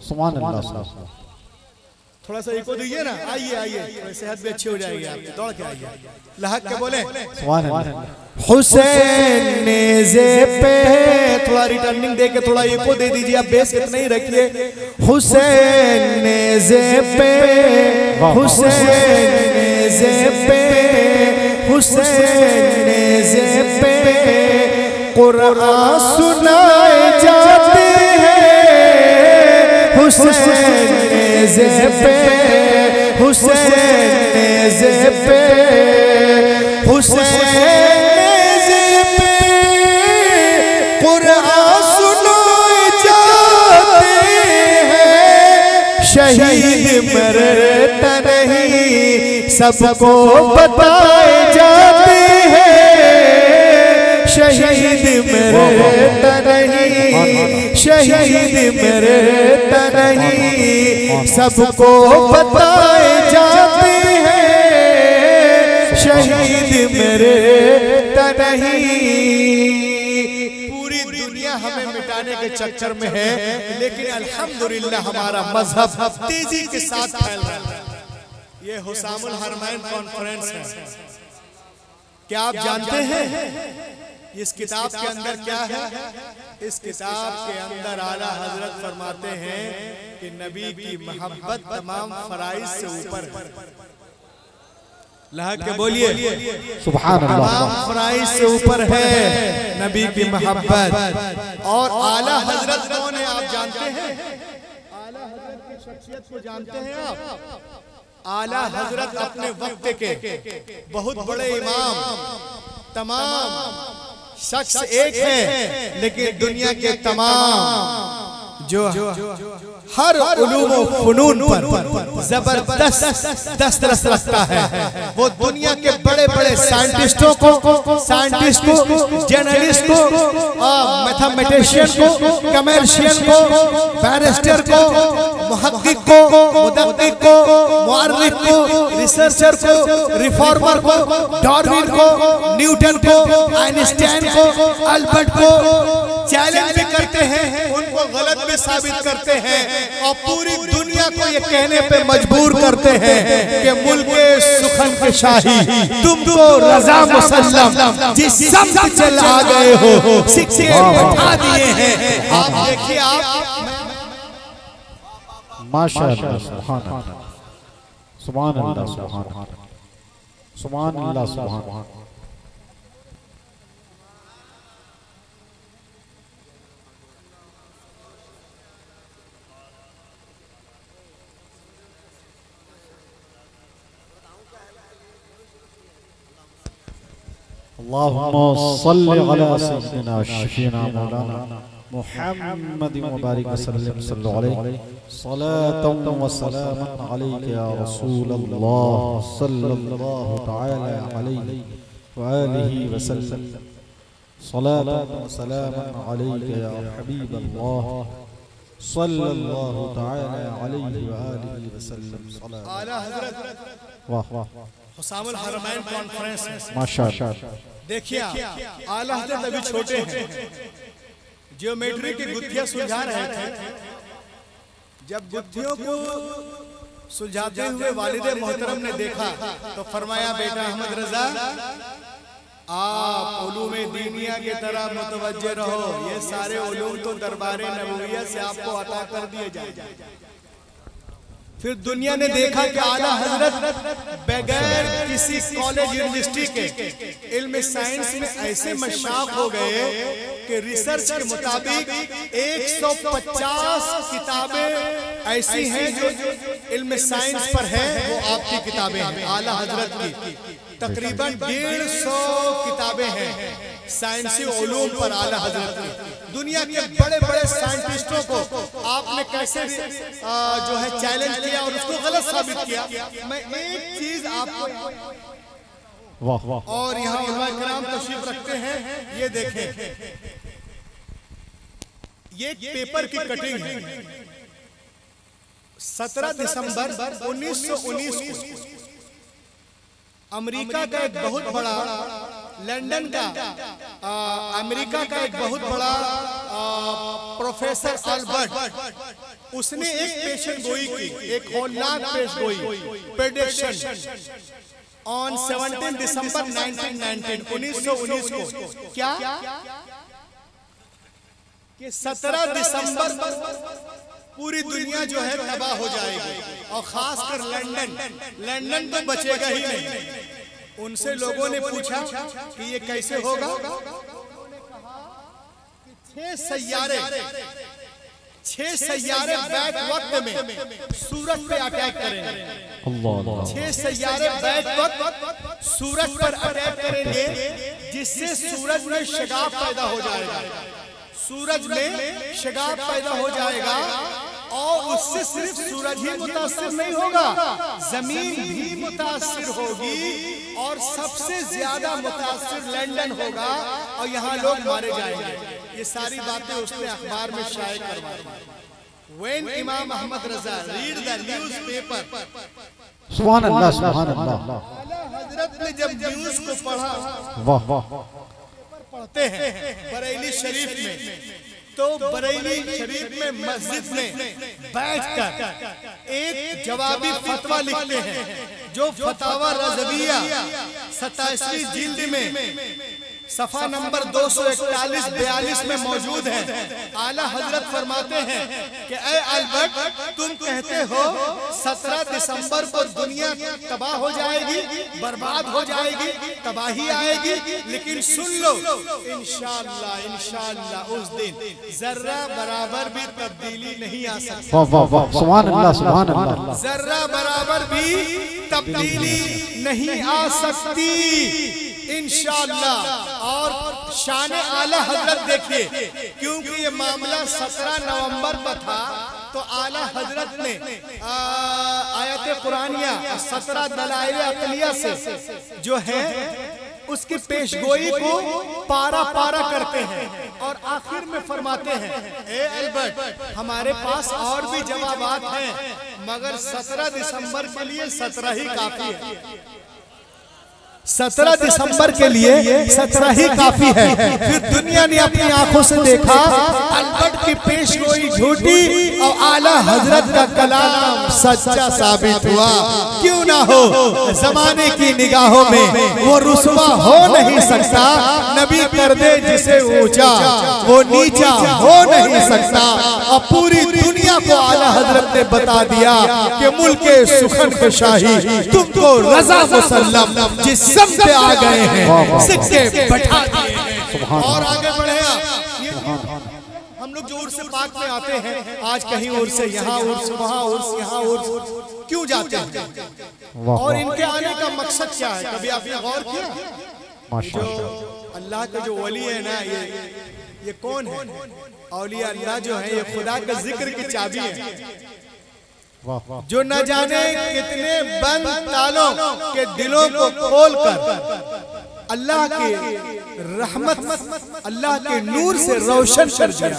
सुभान अल्लाह। थोड़ा सा इको दीजिए ना, आइए सेहत भी अच्छी हो जाएगी आपकी, दौड़ के आइए, लहक के बोले सुभान अल्लाह। हुसैन नेज़े पे, थोड़ा रिटर्निंग दे के थोड़ा इको दे दीजिए, आप बेस इतना ही रखिए। हुसैन नेज़े पे, हुसैन नेज़े पे, हुसैन नेज़े पे कुरान सुनाए जाते हैं। हुसैन नेज़े पे, हुसैन नेज़े पे, हुसैन नेज़े पे कुरान सुनाए जाते हैं। शहीद मरता नहीं सबको बताए जाते हैं। शहीद मरता नहीं, शहीद मरता नहीं सबको बताए जाते हैं। शहीद मरता नहीं। पूरी दुनिया हमें मिटाने के चक्कर में है, लेकिन अल्हम्दुलिल्लाह हमारा मजहब तेजी के साथ फैल रहा है। ये हुसामुल हरमैन कॉन्फ्रेंस है। क्या आप जानते हैं इस किताब के अंदर क्या है? इस किताब के अंदर आला हजरत फरमाते हैं कि नबी की मोहब्बत तमाम फराइज से ऊपर है। लहक के बोलिए सुभान अल्लाह। तमाम फराइज से ऊपर है नबी की मोहब्बत। और आला हजरत कौन है आप जानते हैं? आला हजरत की शख्सियत को जानते हैं आप? आला हजरत अपने वक्त के बहुत बड़े इमाम, तमाम शख्स एक है, लेकिन दुनिया के तमाम जो हर उलूम व फनून पर जबरदस्त दस्तरस रखता है, वो दुनिया के बड़े बड़े साइंटिस्टों को, जर्नलिस्ट को, मैथमेटिशियन को, कमर्शियन को, बैरिस्टर को, मुहक्किक को, मुदक्किक को, मुअर्रिख को, रिसर्चर को, रिफॉर्मर को, डार्विन को, न्यूटन को, आइंस्टाइन को, अल्बर्ट को चैलेंज भी करते हैं, उनको गलत भी साबित करते हैं, और पूरी दुनिया को ये कहने पे मजबूर करते हैं कि मुल्के सुखन के शाही तुमको रजा मुसल्लम जिस समत चल आ गए हो, सिक्के बैठा दिए हैं। आप देखिए, आप माशाअल्लाह, सुभान अल्लाह, सुभान अल्लाह, सुभान अल्लाह, सुभान अल्लाह, सुभान अल्लाह। अल्लाहुम्मा सल्लि अला सय्यिदिना शफीना मौलाना मुहम्मद मुबारक सल्लल्लाहु अलैहि सलातन व सलामन अलैका या रसूल अल्लाह सल्लल्लाहु तआला अलैहि व आलिहि व सल्लम सलातन व सलामन अलैका या हबीब अल्लाह सल्लल्लाहु तआला अलैहि व आलिहि व सल्लम। आला हजरत वाह वाह, हुसामुल हरमैन कॉन्फ्रेंस माशाअल्लाह। देखिए, आला हजरत अभी छोटे हैं, ज्योमेट्री की गुत्थियां सुलझा रहे थे। जब गुत्थियों को सुलझाते हुए वालिदे मोहतरम ने देखा तो फरमाया, बेटा अहमद रजा, आप उलूम दीनिया की तरह मुतवज्जे रहो, ये सारे उलूम तो दरबारे नबवियत से आपको अता कर दिए जाए। फिर दुनिया ने देखा कि आला हजरत बगैर किसी कॉलेज यूनिवर्सिटी के इल्म साइंस में ऐसे मशाक हो गए कि रिसर्च के मुताबिक 150 किताबें ऐसी हैं जो इल्म साइंस पर है, वो आपकी किताबें हैं। आला हजरत की तकरीबन 150 किताबें हैं साइंसी उलूम पर आला हजरत की। दुनिया के बड़े बड़े साइंटिस्टों को आपने कैसे जो है चैलेंज किया और उसको गलत साबित किया। मैं एक चीज आपको, वाह वाह, और यहाँ उलमा किराम तशरीफ रखते हैं, ये देखें, ये पेपर की कटिंग है। 17 दिसंबर 1919 को अमेरिका का एक बहुत बड़ा, लंदन का अमेरिका का एक बहुत बड़ा प्रोफेसर अल्बर्ट, उसने एक पेशन गोई की, एक होलनाक पेश गोई, प्रेडिक्शन ऑन 17 दिसंबर 1919 को। क्या कि 17 दिसंबर पूरी दुनिया जो है तबाह हो जाएगी, और खासकर लंदन तो बचेगा ही नहीं। उनसे लोगों ने पूछा कि ये कैसे होगा? 6 सैयारे बैक वक्त में सूरज पे अटैक करेंगे। 6 सैयारे बैक वक्त सूरज पर अटैक करेंगे, जिससे सूरज में शगाफ पैदा हो जाएगा। सूरज में शगाफ पैदा हो जाएगा, और उससे सिर्फ सूरज ही मुतासिर नहीं होगा, जमीन भी मुतासिर होगी, और सबसे ज्यादा मुतासिर लंदन होगा, और यहाँ लोग मारे जाएंगे। ये सारी बातें उसने अखबार में शाये करवाई। When इमाम अहमद रजा read the newspaper, सुभान अल्लाह, सुभान अल्लाह, हजरत ने जब न्यूज को पढ़ा, वाह वाह, पढ़ते हैं बरेली शरीफ में, तो बरेली शरीफ में मस्जिद में बैठकर एक जवाबी फतवा लिखते हैं जो फतावा रज़विया 27वीं जिल्द में सफा नंबर 241-42 में मौजूद है। आला हजरत फरमाते हैं कि ए अल्बर्ट, तुम कहते हो 17 दिसंबर को दुनिया तबाह हो जाएगी, बर्बाद हो जाएगी, तबाही आएगी, लेकिन सुन लो, इंशाअल्लाह इंशाअल्लाह उस दिन जर्रा बराबर भी तब्दीली नहीं आ सकती। वाह वाह वाह, सुभान अल्लाह सुभान अल्लाह। जर्रा बराबर भी तब्दीली नहीं आ सकती इंशाअल्लाह। और शान आला हजरत देखिए, क्योंकि ये मामला 17 नवंबर पर था, तो आला हजरत ने आयत कुरानिया 17 दलाइल अक़लिया से जो है उसकी पेशगोई को पारा पारा करते हैं और आखिर में फरमाते हैं, ए अल्बर्ट, हमारे पास और भी जवाबात हैं, मगर 17 दिसंबर के लिए 17 ही काफी है। 17 दिसंबर के लिए 17 ही काफी है। फिर दुनिया ने अपनी आंखों से देखा अल्बर्ट की पेशगोई झूठी और आला हजरत का कलाम सच्चा साबित हुआ। क्यों ना हो, जमाने की निगाहों में वो रुसवा हो नहीं सकता। नबी कर दे जिसे ऊंचा, वो नीचा हो नहीं सकता। और पूरी दुनिया को आला हजरत ने बता दिया कि मुल्के सुखन के शाही तुमको रजा मुसल्लम जिस पे आ गए हैं, सिक्के बैठा दिए हैं। और आगे बढ़े हम लोग जो उर्स पाक में आते हैं, आज कहीं उर्स से यहाँ उर्स, वहाँ उर्स, यहाँ उर्स, क्यों जाते हैं और इनके आने का मकसद क्या है? कभी आपने गौर किया? जो अल्लाह के जो वली है ना, ये कौन है? औलिया अल्लाह जो है ये खुदा के जिक्र की चाबी है, जो न जाने कितने बंद तालों के दिलों को खोलकर अल्लाह के रहमत, अल्लाह के नूर से रोशन कर दिया।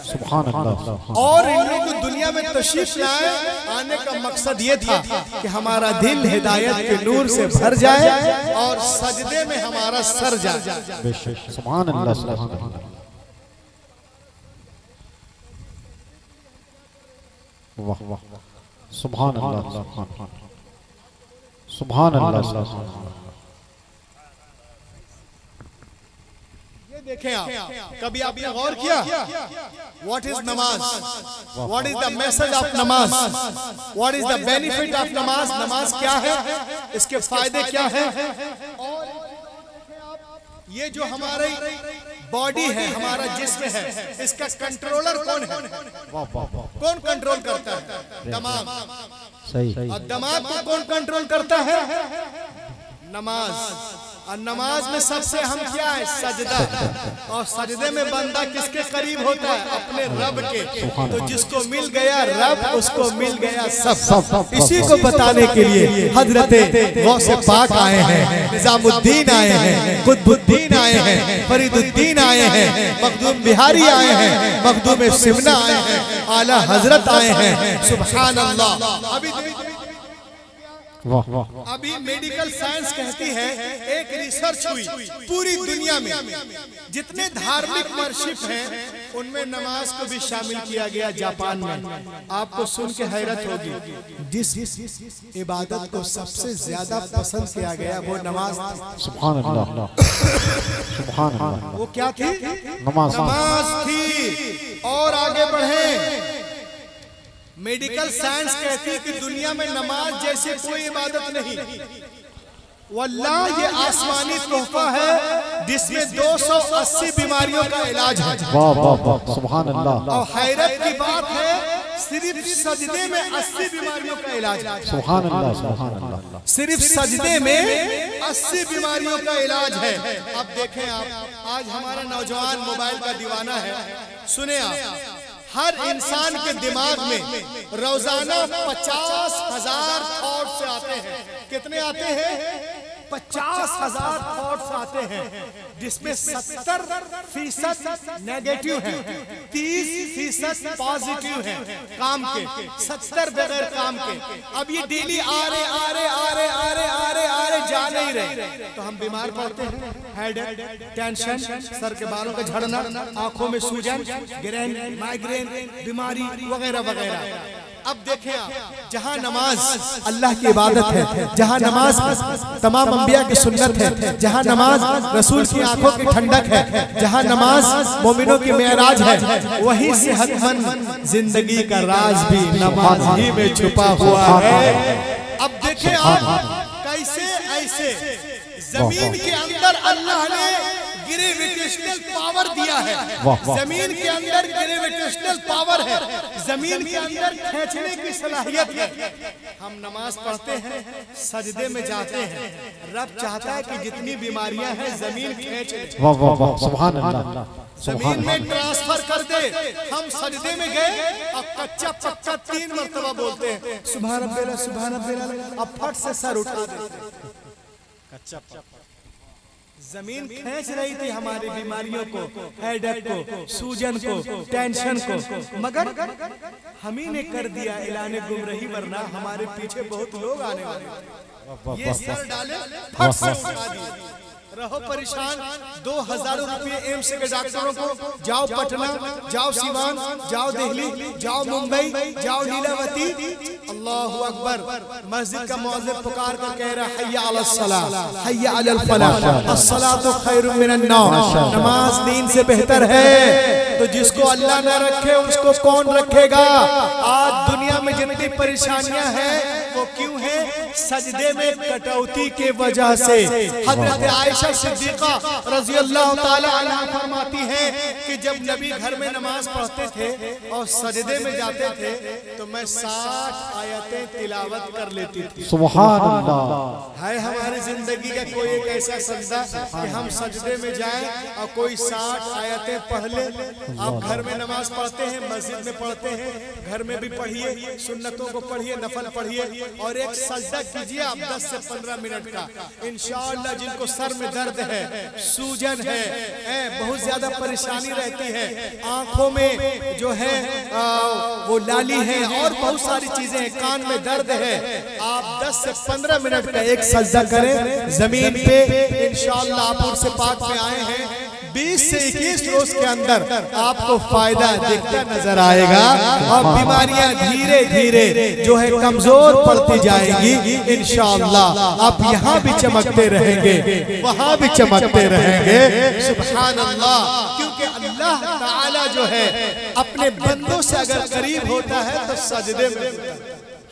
सुभान अल्लाह। और इन लोगों को दुनिया में तशरीफ लाए, आने का मकसद ये था कि हमारा दिल हिदायत के नूर से भर जाए और सजदे में हमारा सर जाए। सुभान अल्लाह सुभान अल्लाह। वाह वाह, सुभान अल्लाह सुभान अल्लाह। ये देखें आप, कभी आपने गौर किया what is namaz, what is the message of namaz, what is the benefit of namaz? नमाज क्या है, इसके फायदे क्या है? और ये जो हमारी बॉडी है, हमारा जिस्म है, इसका कंट्रोलर कौन है? कौन कंट्रोल करता है? दिमाग। सही। और दिमाग को कौन कंट्रोल करता है? नमाज। और नमाज में सबसे अहम क्या है? सजदा। और सजदे में बंदा किसके करीब होता है? अपने रब के। तो जिसको मिल गया रब, उसको मिल गया सब। इसी को बताने के लिए हजरते गौसे पाक आए हैं, निजामुद्दीन आए हैं, कुतुबुद्दीन आए हैं, फरीदुद्दीन आए हैं, मखदूम बिहारी आए हैं, मखदूम सिमना आए हैं, आला हजरत आए हैं। सुभान अल्लाह। अभी मेडिकल साइंस कहती है, एक रिसर्च हुई पूरी दुनिया में जितने धार्मिक वर्शिप हैं उनमें नमाज को भी शामिल किया गया। जापान में आपको सुन के हैरत होगी, जिस इबादत को सबसे ज्यादा पसंद किया गया वो नमाज। सुभान अल्लाह सुभान अल्लाह। वो क्या थी? नमाज थी। और आगे बढ़े, मेडिकल साइंस कहती है कि दुनिया में नमाज जैसी कोई इबादत नहीं। वल्लाह ये आसमानी तोहफा है जिसमें 280 बीमारियों का इलाज है। वाह वाह वाह, सुभान अल्लाह। और हैरत की बात है, सिर्फ सजदे में 80 बीमारियों का इलाज है। सुभान अल्लाह सुभान अल्लाह। सिर्फ सजदे में 80 बीमारियों का इलाज है। अब देखें आप, आज हमारा नौजवान मोबाइल का दीवाना है। सुने आप, हर इंसान के दिमाग में रोजाना 50,000 थॉट्स आते हैं। कितने आते हैं? 50,000 थॉट्स आते हैं, जिसमें 70% नेगेटिव है, 30% पॉजिटिव है काम के, 70 बगैर काम के। अब ये डेली आ रहे जा नहीं रहे, तो हम बीमार पड़ते हैं। हेडेक, टेंशन, सर के बालों का झड़ना, आंखों में सूजन, ग्रेन, माइग्रेन बीमारी वगैरह वगैरह। अब देखें आप, जहां नमाज अल्लाह की इबादत है, जहां नमाज तमाम अंबिया की सुन्नत है, जहां नमाज रसूल की आंखों की ठंडक है, जहां नमाज मोमिनों की मेराज है, वहीं सेहतमंद जिंदगी का राज भी नमाज ही में छुपा हुआ है। अब देखें आप, कैसे ऐसे जमीन के अंदर अल्लाह ने ग्रेविटेशनल पावर दिया है, जमीन के अंदर ग्रेविटेशनल पावर है, जमीन के अंदर खींचने की सलाहियत है। हम नमाज पढ़ते हैं, सजदे में जाते हैं, रब चाहता है कि जितनी बीमारियां हैं जमीन खींच ले, सुभान अल्लाह, जमीन में ट्रांसफर कर दे। हम सजदे में गए और कच्चा पक्का 3 मरतबा बोलते हैं सुभान अल्लाह सुभान अल्लाह, अब फट से सर उठा देते। कच्चा जमीन खींच रही थी हमारी बीमारियों को, हेडेक को, सूजन को, टेंशन को, मगर हम ही ने कर दिया ऐलान गुमराही, वरना हमारे पीछे बहुत लोग आने वाले। ये सर डाले, फट से उठा दिए, रहो परेशान। 2,000 रुपये एम्स के डॉक्टरों को, जाओ पटना, जाओ सिवान, जाओ दिल्ली, जाओ मुंबई, जाओ लीलावती। अल्लाहु अकबर। मस्जिद का मुअज्जिन पुकार कर कह रहा है हय्या अलस सलाह, हय्या अलल फलाह, अस्सलातु खैरुम मिनन नौम। नमाज नींद से बेहतर है, तो जिसको अल्लाह न रखे उसको कौन रखेगा। आज दुनिया में जितनी परेशानियां हैं वो क्यों है? सजदे में कटौती के वजह से। हजरत आयशा सिद्दीका रज़ी अल्लाह ताला अन्हा फरमाती हैं कि जब नबी घर में नमाज पढ़ते थे और सजदे में जाते थे तो मैं 60 आयतें तिलावत कर लेती थी। सुभान अल्लाह। है हमारी जिंदगी का कोई एक ऐसा सजदा कि हम सजदे में जाएं और कोई 60 आयतें पढ़ ले। आप घर में नमाज पढ़ते हैं, मस्जिद में पढ़ते हैं, घर में भी पढ़िए, सुन्नतों को पढ़िए, नफल पढ़िए और एक सजदा कीजिए आप 10 से 15 मिनट का। इंशाअल्लाह जिनको सर में दर्द है, सूजन है, बहुत ज्यादा परेशानी रहती है, आंखों में जो है वो लाली है और बहुत सारी चीजें हैं, कान में दर्द है, आप 10 से 15 मिनट का एक सजदा करें जमीन पे। इंशाअल्लाह आप उर्स पाक में आए हैं, 20 से 21 रोज के अंदर आपको फायदा दिखता नजर आएगा और बीमारियां धीरे धीरे जो है कमजोर पड़ती जाएंगी। इंशाअल्लाह आप यहाँ भी चमकते रहेंगे, वहाँ भी चमकते रहेंगे। सुभान अल्लाह। क्योंकि अल्लाह ताला जो है अपने बंदों से अगर करीब होता है तो सजदे में,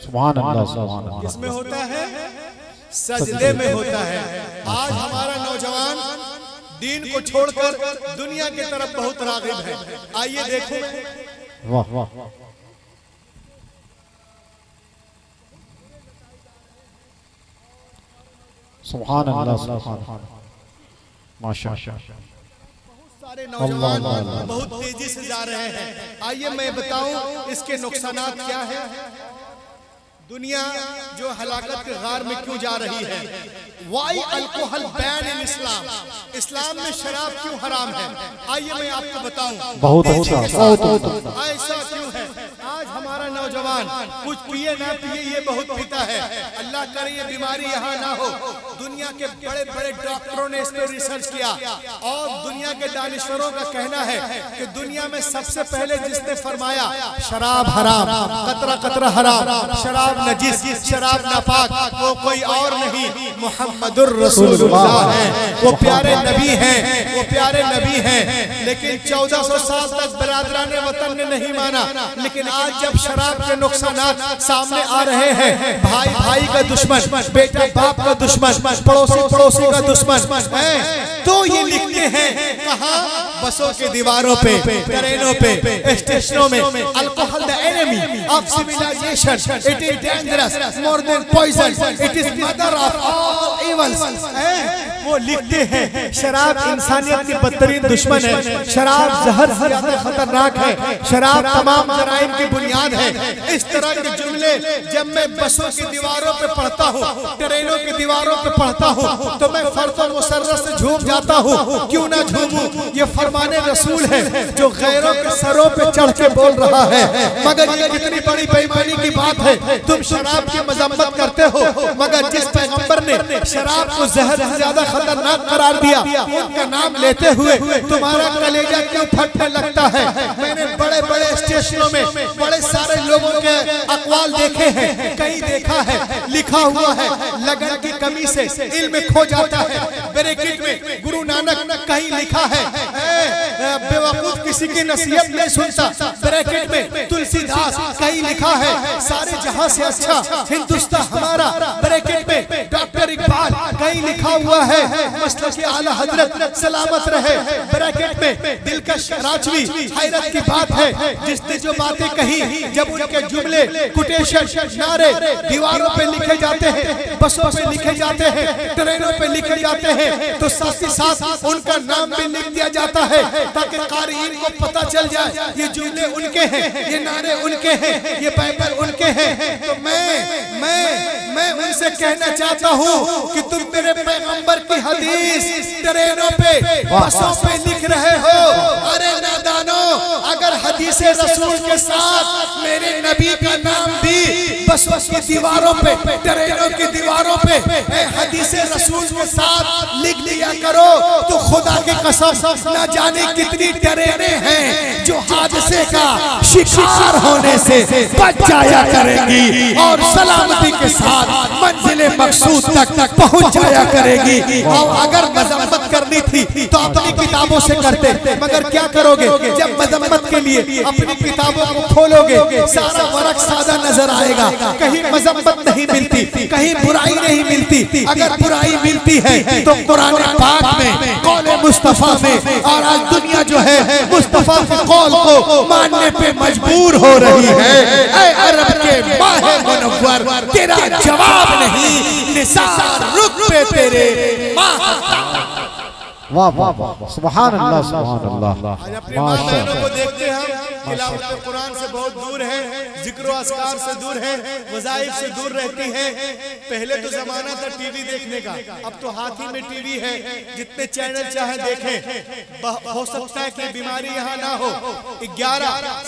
सुभान अल्लाह, सुभान अल्लाह। किसमें होता है? सजदे में होता है। आज हमारा नौजवान दीन को छोड़कर दुनिया की तरफ बहुत राग़िब है। आइए देखो, वाह वाह, सुभान अल्लाह, सुभान, माशाअल्लाह। सारे नौजवान बहुत तेजी से जा रहे हैं। आइए मैं बताऊं इसके नुकसानात क्या है। दुनिया जो हलाकत के गार में क्यों जा रही है? वाई अल्कोहल बैन इन इस्लाम, इस्लाम में शराब क्यों हराम है? आइए मैं आपको बताऊं। बहुत अच्छा। ऐसा क्यों है? आज हमारा नौजवान कुछ पिए ना पिए ये बहुत पीता है। अल्लाह करे ये बीमारी यहाँ ना हो। दुनिया के बड़े बड़े डॉक्टरों ने इस पर रिसर्च किया और दुनिया के दानिश्वरों का कहना है कि दुनिया में सबसे पहले जिसने फरमाया शराब हराम, कतरा कतरा हराम, शराब नजिस, शराब नापाक, वो कोई और नहीं मुहम्मदुर रसूलुल्लाह है। वो प्यारे नबी हैं, वो प्यारे नबी हैं। लेकिन 1400 साल तक बरादरान वतन ने नहीं माना। लेकिन आज जब शराब के नुकसानात सामने आ रहे हैं, भाई भाई का दुश्मन, बेटा बाप का दुश्मन, पड़ोसी पड़ोसी का दुश्मन है, तो ये लिखते हैं कहाँ? बसों के दीवारों पे, ट्रेनों पे, स्टेशनों में, alcohol the enemy of civilisation, it is dangerous more than poison, it is mother of all evils. वो लिखते हैं शराब इंसानियत की बदतरीन दुश्मन है, शराब जहर से ज्यादा खतरनाक है, शराब तमाम जराइम की बुनियाद है। इस तरह के जुमले जब मैं बसों की दीवारों पे पढ़ता हूँ, ट्रेनों की दीवारों पे पढ़ता हूँ, तो मैं फर्द मुसर्रत से झूम जाता हूँ। क्यों ना झूमूं, ये फरमाने रसूल है जो गैरों के सरों पे चढ़ के बोल रहा है। मगर ये कितनी बड़ी बेईमानी की बात है, तुम शराब की मजम्मत करते हो, मगर जिस पैगंबर ने शराब को जहर से ज्यादा खतरनाक करार दिया, उनका नाम लेते हुए तुम्हारा कलेजा क्यों फटने लगता है। मैंने बड़े बड़े स्टेशनों में बड़े सारे लोगों के अक़वाल देखे हैं, कहीं देखा है लिखा हुआ है लगन की कमी से इल्म खो जाता है। ब्रैकेट में गुरु नानक कहीं लिखा है बेवकूफ किसी की नसीहत नहीं सुनता। ब्रैकेट में तुलसीदास कहीं लिखा है सारे जहां से अच्छा हिंदुस्तान हमारा। ब्रैकेट में डॉक्टर इकबाल कहीं लिखा हुआ है मसलक के आला हजरत सलामत रहे। ब्रैकेट में दिलकश राजवी हैरत की बात है जिसने जो बातें कही, जब उनके जुमले कोटेशन नारे दीवारों पे लिखे जाते हैं, बसों पे लिखे जाते हैं, ट्रेनों पे लिखे जाते हैं, तो साथ ही साथ उनका नाम भी लिख दिया जाता है ताकि क़ारीन को पता चल जाए ये जुमले उनके हैं, ये नारे उनके हैं, ये बाइबल उनके हैं। तो मैं उनसे कहना चाहता हूँ कि तुम मेरे पैगंबर की हदीस ट्रेनों पे बसों पे लिख रहे हो। अरे नादानो, अगर हदीस रसूल के साथ मेरे नबी का नाम भी बसों की दीवारों पे ट्रेनों की दीवारों पे हदीस रसूल के साथ लिख दिया करो, तो खुदा की कसम न जाने कितनी ट्रेनें हैं जो हादसे का शिकार होने से बच जाया करेंगी और सलामती के साथ मंजिल मकसूद तक पहुंच जाया करेगी। और अगर मजम्मत करनी थी तो अपनी किताबों से करते, मगर क्या करोगे जब मजम्मत के लिए अपनी किताबों को खोलोगे सारा वरक सादा नजर आएगा, कहीं मजम्मत नहीं मिलती, कहीं बुराई नहीं मिलती। अगर बुराई मिलती है तो कुरान पाक में कौले मुस्तफा में, और आज दुनिया जो है मुस्तफा के कौल को मानने पे मजबूर हो रही है। ऐ अरब के माहे मुनव्वर, तेरा जवाब नहीं निसार रुख पे तेरे वाह वाह वाह, सुभान अल्लाह सुभान अल्लाह। आज अपने माँ बहनों को देखते हैं हम तिलावत कुरान से बहुत दूर है, जिक्र अस्कार से दूर है, वज़ाइफ से दूर रहती हैं। पहले तो जमाना था टीवी देखने का, अब तो हाथ ही में टीवी है, जितने चैनल चाहे देखें। हो सकता है कि बीमारी यहाँ ना हो।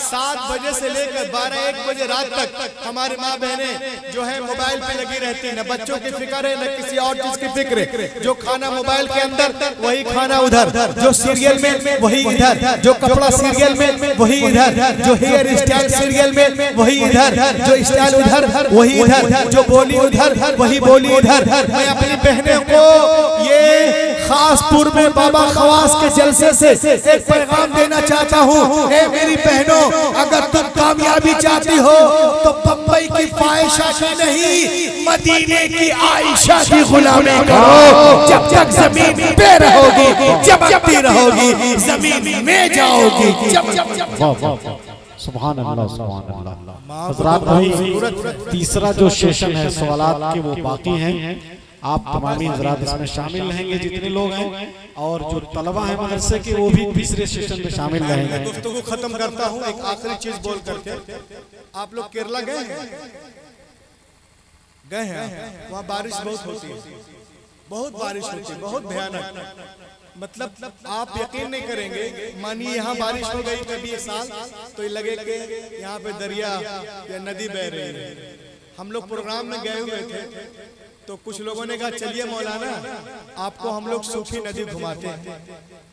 7 बजे से लेकर 12-1 बजे रात तक हमारी माँ बहनें जो है मोबाइल पे लगी रहती है, न बच्चों की फिक्र है न किसी और चीज की फिक्र है। जो खाना मोबाइल के अंदर वही खाना उधर, जो सीरियल में वही इधर, जो कपड़ा सीरियल में वही इधर, जो हेयर स्टाइल सीरियल में वही इधर, जो स्टाइल उधर वही इधर, जो बोली उधर वही बोली इधर। मैं अपनी बहनों को ये खासपुर में बाबा खवास के जलसे से एक पैगाम देना चाहता हूँ। मेरी बहनों, अगर तुम कामयाबी चाहती हो तो बम्बई की फाहिशा की नहीं, मदीने की आयशा की गुलामी करो। जब तक जमीन पे रहोगी चमकती रहोगी, जमीन में जाओगी। सुभान अल्लाह सुभान अल्लाह। हज़रात भाई, तीसरा जो सेशन है सवालात के वो बाकी हैं। आप तमामी हज़रात इसमें शामिल रहेंगे जितने लोग हैं, और जो तलबा हैं मदरसे के वो भी तीसरे सेशन में शामिल रहेंगे। गुफ्तगू खत्म करता हूँ एक आखिरी चीज बोल करके। आप लोग केरला गए हैं? वहाँ बारिश बहुत होती है, बहुत बारिश होती है, बहुत भयानक। मतलब आप यकीन नहीं करेंगे, मानिए यहाँ बारिश हो गई कभी एक साल तो ये लगे कि यहाँ पे दरिया या नदी बह रही है। हम लोग प्रोग्राम में गए हुए थे तो कुछ लोगों ने कहा चलिए मौलाना आपको हम लोग सूखी नदी घुमाते हैं।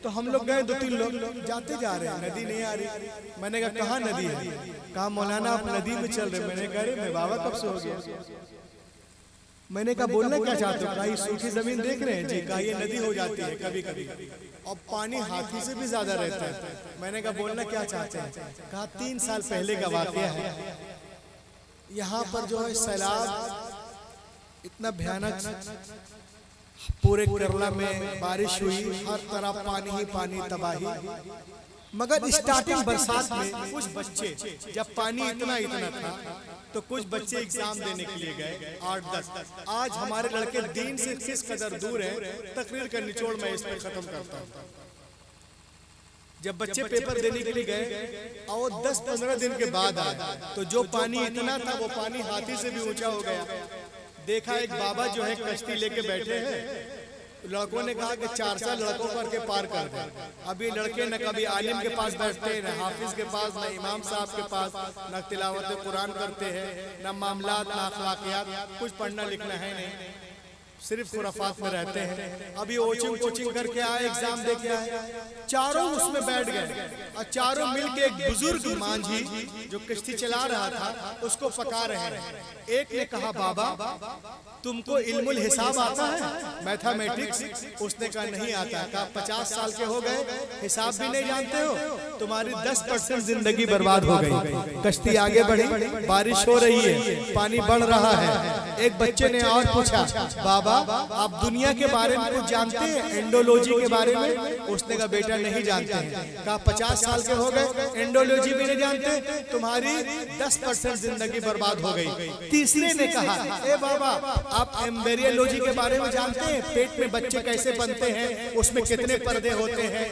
तो हम लोग गए, 2-3 लोग जाते जा रहे हैं, नदी नहीं आ रही। मैंने कहा कहाँ नदी है? कहा मौलाना आप नदी में चल रहे। मैंने कहा मैं बाबा कब से हो गया। मैंने कहा बोलना क्या चाहते हो? कहा सूखी जमीन देख रहे हैं जी, कहा ये नदी हो जाती है कभी कभी, और पानी हाथी से भी ज्यादा रहता है। मैंने कहा बोलना क्या चाहते हैं? कहा 3 साल पहले का वाकया है। यहाँ पर जो है सैलाब इतना भयानक, पूरे केरला में बारिश हुई, हर तरफ पानी ही पानी, तबाही। मगर स्टार्टिंग बरसात में कुछ बच्चे, जब पानी इतना था तो कुछ बच्चे एग्जाम देने के लिए गए 8-10। आज हमारे लड़के दीन से किस कदर दूर हैं, तकरीर का निचोड़ मैं इस पर खत्म करता हूँ। जब बच्चे पेपर देने के लिए गए और 10-15 दिन के बाद आए तो जो पानी इतना था वो पानी हाथी से भी ऊंचा हो गया। देखा एक बाबा जो है कश्ती लेके बैठे हैं, लड़कों ने कहा कि 4 लड़कों करके पार कर दे। अभी लड़के न कभी आलिम के पास बैठते हैं, न हाफिज के पास, न इमाम साहब के पास, न तिलावत कुरान करते हैं, न मामलात, न अखलाकियात, कुछ पढ़ना लिखना है नहीं, सिर्फ खुराफात में रहते हैं। अभी कोचिंग करके आए, एग्जाम दे के आए, चारों उसमें बैठ गए और चारों मिलके एक बुजुर्ग मांझी जो कश्ती चला रहा था उसको पका रहे हैं। एक ने कहा बाबा तुमको इल्मुल हिसाब आता है, मैथमेटिक्स? उसने कहा नहीं आता। कहा 50 साल के हो गए, हिसाब भी नहीं जानते हो, तुम्हारी 10% जिंदगी बर्बाद हो गई। कश्ती आगे बढ़ी, बारिश हो रही है, पानी बढ़ रहा है। एक बच्चे ने और पूछा बाबा आप दुनिया के बारे में कुछ जानते हैं, एंडोलॉजी के बारे में? उसने कहा बेटा नहीं जानते हैं। कहा 50 साल के हो गए, एंडोलॉजी भी नहीं जानते, तुम्हारी 10% जिंदगी बर्बाद हो गई। तीसरे ने कहा ए बाबा आप एम्ब्रियोलॉजी के बारे में जानते हैं, पेट में बच्चे कैसे बनते हैं, उसमें कितने पर्दे होते हैं?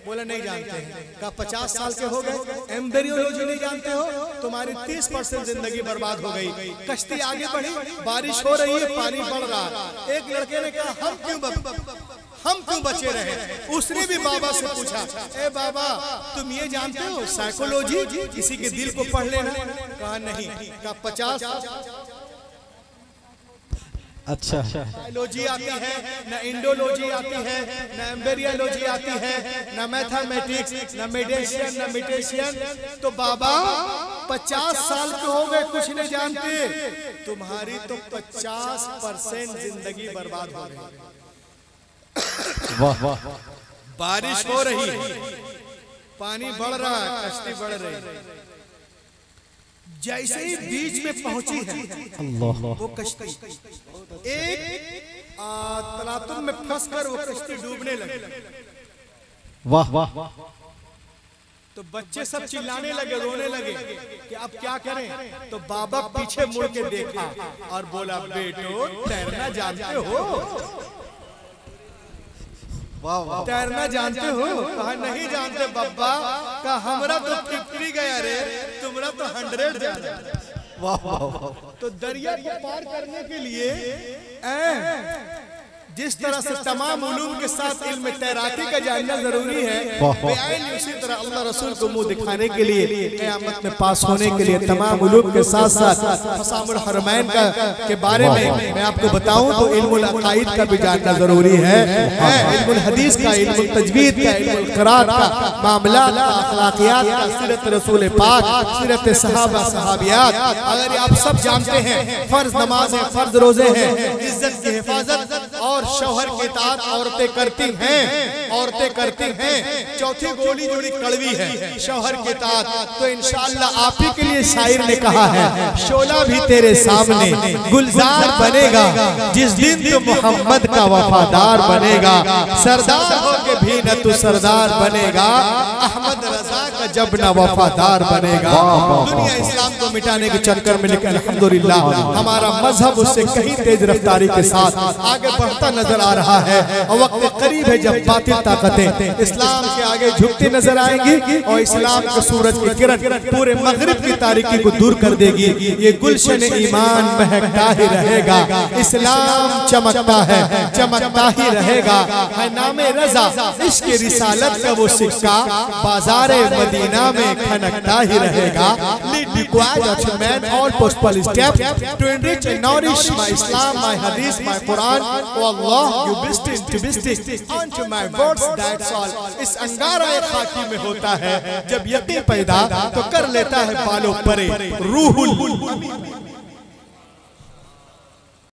बोला नहीं जानते हैं। कहा 50 साल के हो गए, एम्ब्रियोलॉजी नहीं जानते हो, तुम्हारी 30% जिंदगी बर्बाद हो गई। कश्ती आगे बढ़ी, बारिश हो रही है, पानी बढ़ रहा है। एक लड़के ने कहा हम क्यों बचे रहे? उसने भी बाबा से पूछा ए बाबा तुम ये जानते हो साइकोलॉजी, किसी के दिल को पढ़ लेना? कहा नहीं। कहा 50। अच्छा बायोलॉजी आती है, न इंडोलॉजी आती है, न एम्ब्रियोलॉजी आती है, न मैथमेटिक्स, न मेडिसिन, न मिटेशियन। तो बाबा 50 साल के हो गए, कुछ नहीं जानते, तुम्हारी तो 50% जिंदगी बर्बाद हो गई। वाह वाह। बारिश हो रही है, पानी बढ़ रहा है, कश्ती बढ़ रही है। जैसे ही बीच में पहुंची है अल्लाह, वो कश्ती एक तलातुम में फंसकर वो कश्ती डूबने लगी। वाह वाह। तो बच्चे सब चिल्लाने लगे, रोने लगे कि अब क्या करें? तो बाबा पीछे मुड़ के देखा और बोला बेटो तैरना जानते हो? तैरना जानते हो? कहा नहीं जानते बाबा। कहा हमरा तो 50 गया रे, तुमरा तो 100 जा। वाह वाह। तो दरिया को पार करने के लिए जिस तरह से तमाम उलूम के साथ इल्म तैराकी का जानना जरूरी है, उसी तरह अल्लाह रसूल को मुंह दिखाने के लिए, क़यामत में पास होने के लिए तमाम उलूम के साथ साथ फ़सामुल हरमैन के बारे में मैं आपको बताऊं तो इल्मुल अक़ाइद का भी जानना जरूरी है। इल्मुल हदीस का, इल्मुल तजवीद का, इल्मुल क़िराअत का, मामलात का, अखलाकियात का, सीरत रसूल पाक, सीरत सहाबा सहाबियात। अगर आप सब जानते हैं फर्ज नमाज है, फर्ज रोजे हैं, इज्जत की हिफाजत और शौहर की इताअत औरतें करती हैं, चौथी गोली जोड़ी कड़वी है, शौहर की इताअत। तो इंशाअल्लाह आप ही के लिए शायर ने कहा है शोला भी तेरे सामने गुलजार बनेगा, जिस दिन तू मोहम्मद का वफादार बनेगा, सरदार होके भी न तू सरदार बनेगा, अहमद रजा का जब न वफादार बनेगा। दुनिया इस्लाम को मिटाने के चक्कर में, लेकिन अल्हम्दुलिल्लाह हमारा मजहब उससे कहीं तेज रफ्तारी के साथ आगे बढ़ता नजर आ रहा है। और वक्त करीब है जब बातिल ताकतें इस्लाम के आगे झुकती नजर आएंगी और इस्लाम के सूरज की किरण पूरे मगरिब की तारीकी को दूर कर देगी। ये गुलशन ईमान महकता ही रहेगा, इस्लाम चमकता है, चमकता ही रहेगा। है नामे रजा इश्क रिसालत का वो सिक्का बाजारे मदीना में खनकता ही रहेगा। Lead required of man all possible steps to enrich and nourish my Islam, my Hadith, my Quran. Oh Allah, you bestest unto my words, that's all. इस अंगारा खाकी में होता है जब यकीन पैदा तो कर लेता है बालों परे रूहुल